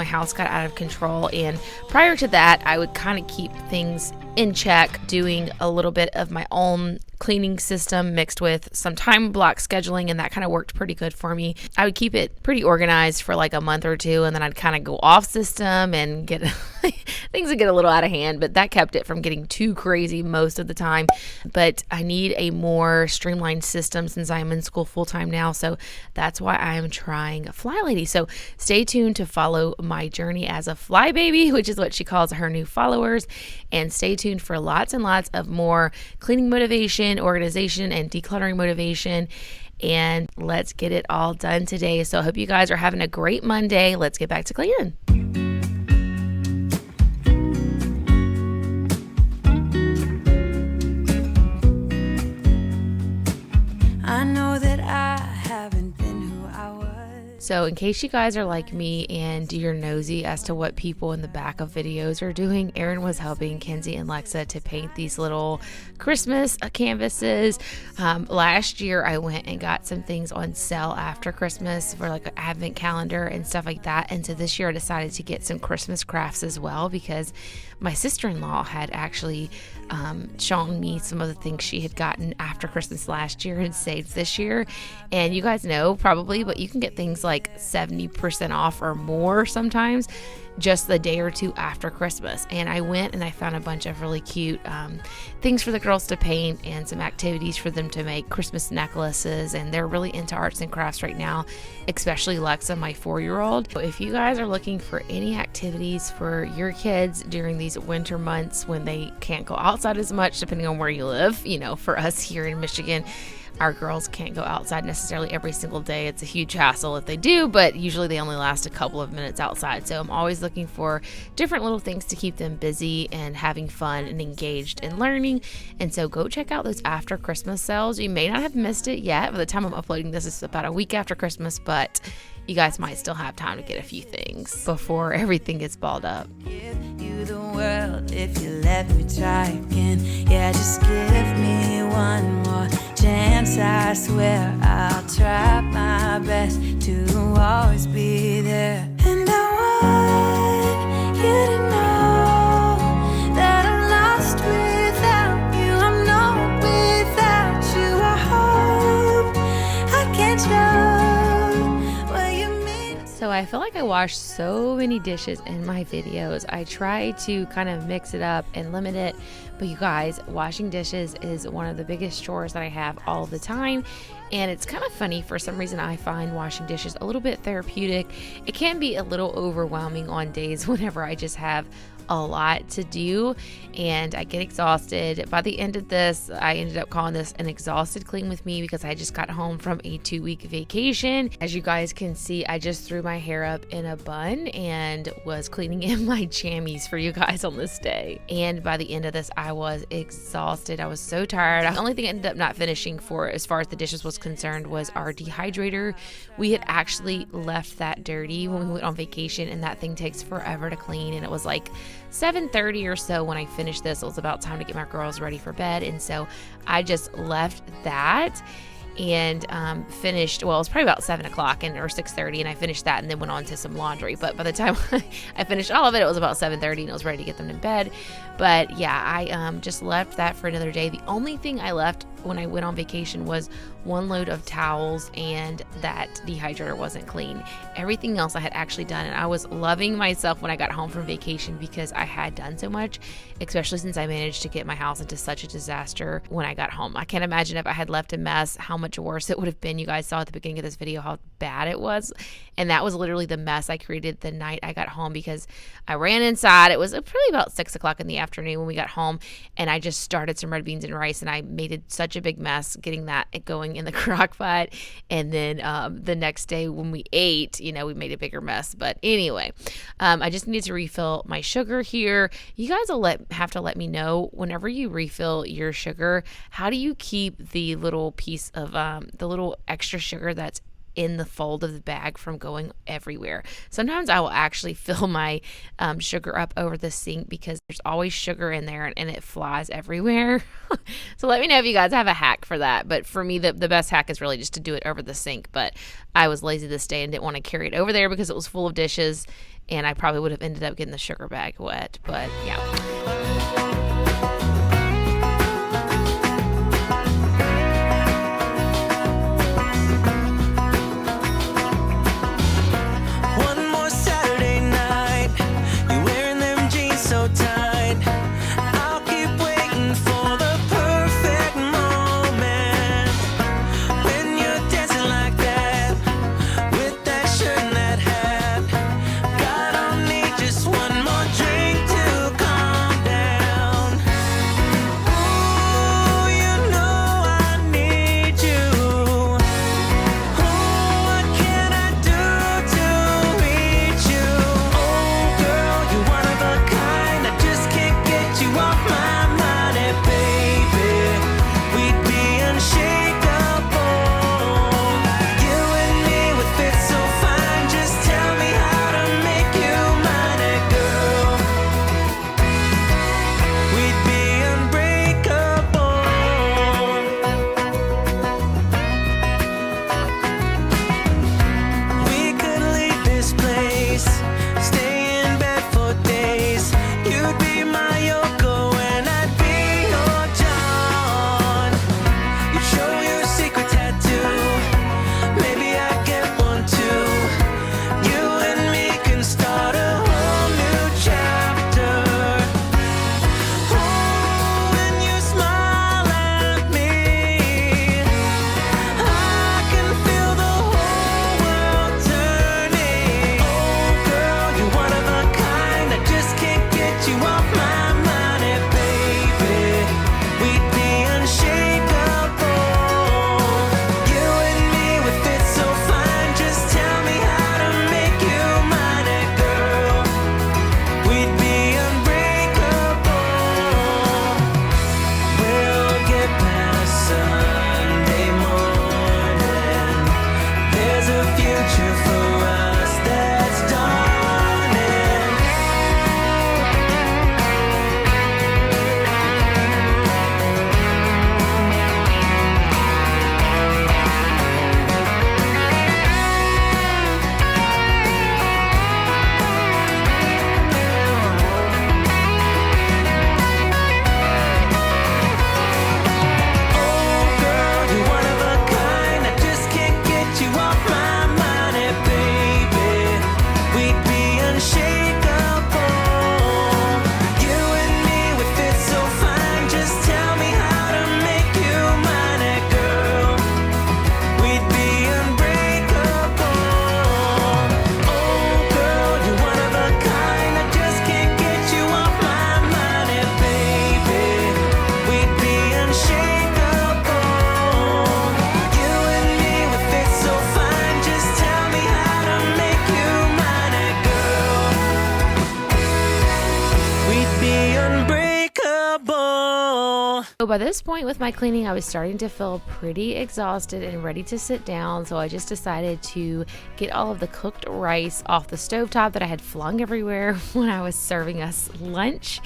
house got out of control, and prior to that I would kind of keep things in check, doing a little bit of my own cleaning system mixed with some time block scheduling, and that kind of worked pretty good for me. I would keep it pretty organized for like a month or 2, and then I'd kind of go off system and get things would get a little out of hand, but that kept it from getting too crazy most of the time. But I need a more streamlined system since I'm in school full-time now, so that's why I'm trying Fly Lady. So stay tuned to follow my journey as a fly baby, which is what she calls her new followers, and stay tuned for lots and lots of more cleaning motivation, organization, and decluttering motivation. And let's get it all done today. So I hope you guys are having a great Monday. Let's get back to cleaning. I know that I haven't been who I was. So in case you guys are like me and you're nosy as to what people in the back of videos are doing, Erin was helping Kenzie and Lexa to paint these little Christmas canvases. Last year I went and got some things on sale after Christmas for like an advent calendar and stuff like that. And so this year I decided to get some Christmas crafts as well, because my sister-in-law had actually shown me some of the things she had gotten after Christmas last year and saved this year. And you guys know probably, but you can get things like 70% off or more sometimes just the day or two after Christmas. And I went and I found a bunch of really cute things for the girls to paint and some activities for them to make Christmas necklaces. And they're really into arts and crafts right now, especially Lexa, my 4-year-old. So if you guys are looking for any activities for your kids during these winter months when they can't go outside as much, depending on where you live, you know, for us here in Michigan, our girls can't go outside necessarily every single day. It's a huge hassle if they do, but usually they only last a couple of minutes outside. So I'm always looking for different little things to keep them busy and having fun and engaged in learning. And so go check out those after Christmas sales. You may not have missed it yet. By the time I'm uploading this, it's about a week after Christmas, but you guys might still have time to get a few things before everything gets balled up. Give you the world if you let me try again. Yeah, just give me one more chance. I swear I'll try my best to always be there. And I want you to know that I'm lost without you. I'm not without you. I hope I can show what you mean. So I feel like I wash so many dishes in my videos. I try to kind of mix it up and limit it. But you guys, washing dishes is one of the biggest chores that I have all the time. And it's kind of funny, for some reason I find washing dishes a little bit therapeutic. It can be a little overwhelming on days whenever I just have a lot to do and I get exhausted. By the end of this, I ended up calling this an exhausted clean with me because I just got home from a 2-week vacation. As you guys can see, I just threw my hair up in a bun and was cleaning in my jammies for you guys on this day. And by the end of this, I was exhausted. I was so tired. The only thing I ended up not finishing for as far as the dishes was concerned was our dehydrator. We had actually left that dirty when we went on vacation, and that thing takes forever to clean. And it was like 7:30 or so when I finished this. It was about time to get my girls ready for bed, and so I just left that and finished, well, it was probably about 7 o'clock or 6:30, and I finished that and then went on to some laundry. But by the time I finished all of it, it was about 7:30 and I was ready to get them in bed. But yeah, I just left that for another day. The only thing I left when I went on vacation was 1 load of towels, and that dehydrator wasn't clean. Everything else I had actually done, and I was loving myself when I got home from vacation because I had done so much, especially since I managed to get my house into such a disaster when I got home. I can't imagine if I had left a mess how much worse it would have been. You guys saw at the beginning of this video how bad it was, and that was literally the mess I created the night I got home because I ran inside. It was probably about 6 o'clock in the afternoon when we got home, and I just started some red beans and rice, and I made it such a big mess getting that going in the crock pot. And then the next day when we ate, you know, we made a bigger mess. But anyway, I just needed to refill my sugar here. You guys will have to let me know whenever you refill your sugar, how do you keep the little piece of the little extra sugar that's in the fold of the bag from going everywhere. Sometimes I will actually fill my sugar up over the sink because there's always sugar in there and it flies everywhere. So let me know if you guys have a hack for that. But for me, the best hack is really just to do it over the sink. But I was lazy this day and didn't want to carry it over there because it was full of dishes, and I probably would have ended up getting the sugar bag wet. But yeah. So by this point with my cleaning, I was starting to feel pretty exhausted and ready to sit down. So I just decided to get all of the cooked rice off the stovetop that I had flung everywhere when I was serving us lunch,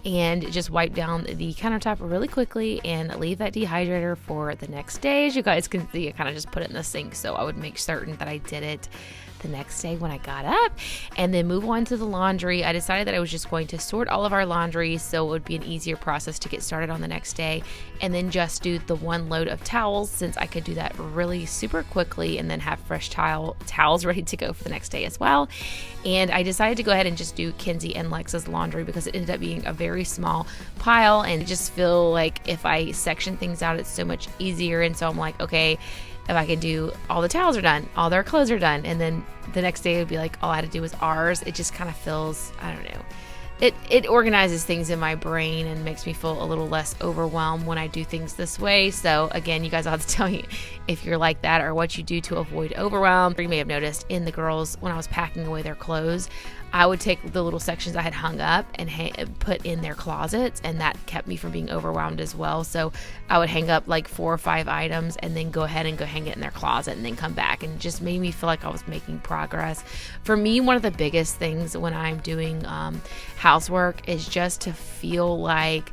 and just wipe down the countertop really quickly and leave that dehydrator for the next day. As you guys can see, I kind of just put it in the sink so I would make certain that I did it the next day when I got up, and then move on to the laundry. I decided that I was just going to sort all of our laundry so it would be an easier process to get started on the next day, and then just do the one load of towels, since I could do that really super quickly and then have fresh towels ready to go for the next day as well. And I decided to go ahead and just do Kenzie and Lex's laundry because it ended up being a very small pile, and I just feel like if I section things out, it's so much easier. And so I'm like, okay, if I could do all the towels are done, all their clothes are done, and then the next day it would be like all I had to do was ours. It just kind of feels, I don't know. It organizes things in my brain and makes me feel a little less overwhelmed when I do things this way. So again, you guys will have to tell me if you're like that or what you do to avoid overwhelm. You may have noticed in the girls, when I was packing away their clothes, I would take the little sections I had hung up and put in their closets, and that kept me from being overwhelmed as well. So I would hang up like 4 or 5 items and then go ahead and go hang it in their closet and then come back, and it just made me feel like I was making progress. For me, one of the biggest things when I'm doing housework is just to feel like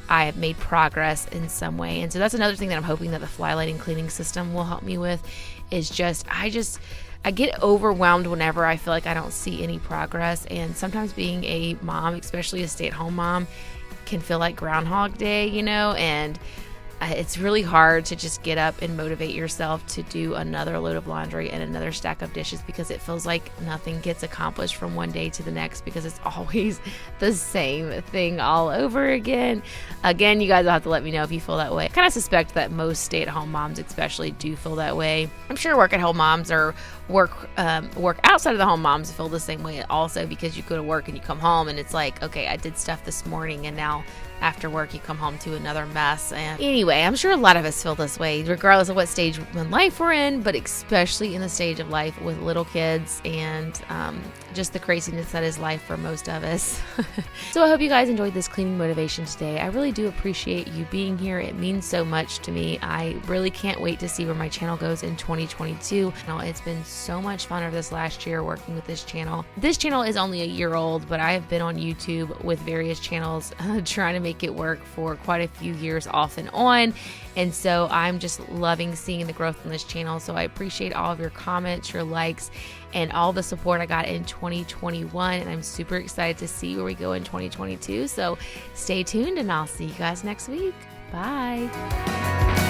I have made progress in some way. And so that's another thing that I'm hoping that the fly lighting cleaning system will help me with, is I get overwhelmed whenever I feel like I don't see any progress. And sometimes being a mom, especially a stay-at-home mom, can feel like Groundhog Day, and it's really hard to just get up and motivate yourself to do another load of laundry and another stack of dishes, because it feels like nothing gets accomplished from one day to the next, because it's always the same thing all over again. Again, you guys will have to let me know if you feel that way. I kind of suspect that most stay-at-home moms especially do feel that way. I'm sure work-at-home moms or work outside of the home moms feel the same way also, because you go to work and you come home and it's like, okay, I did stuff this morning, and now after work you come home to another mess. And anyway, I'm sure a lot of us feel this way regardless of what stage in life we're in, but especially in the stage of life with little kids and just the craziness that is life for most of us. So I hope you guys enjoyed this cleaning motivation today. I really do appreciate you being here. It means so much to me. I really can't wait to see where my channel goes in 2022. It's been so much fun over this last year working with this channel. This channel is only a year old, but I have been on YouTube with various channels trying to make it work for quite a few years off and on. And so I'm just loving seeing the growth on this channel. So I appreciate all of your comments, your likes, and all the support I got in 2021. And I'm super excited to see where we go in 2022. So stay tuned, and I'll see you guys next week. Bye.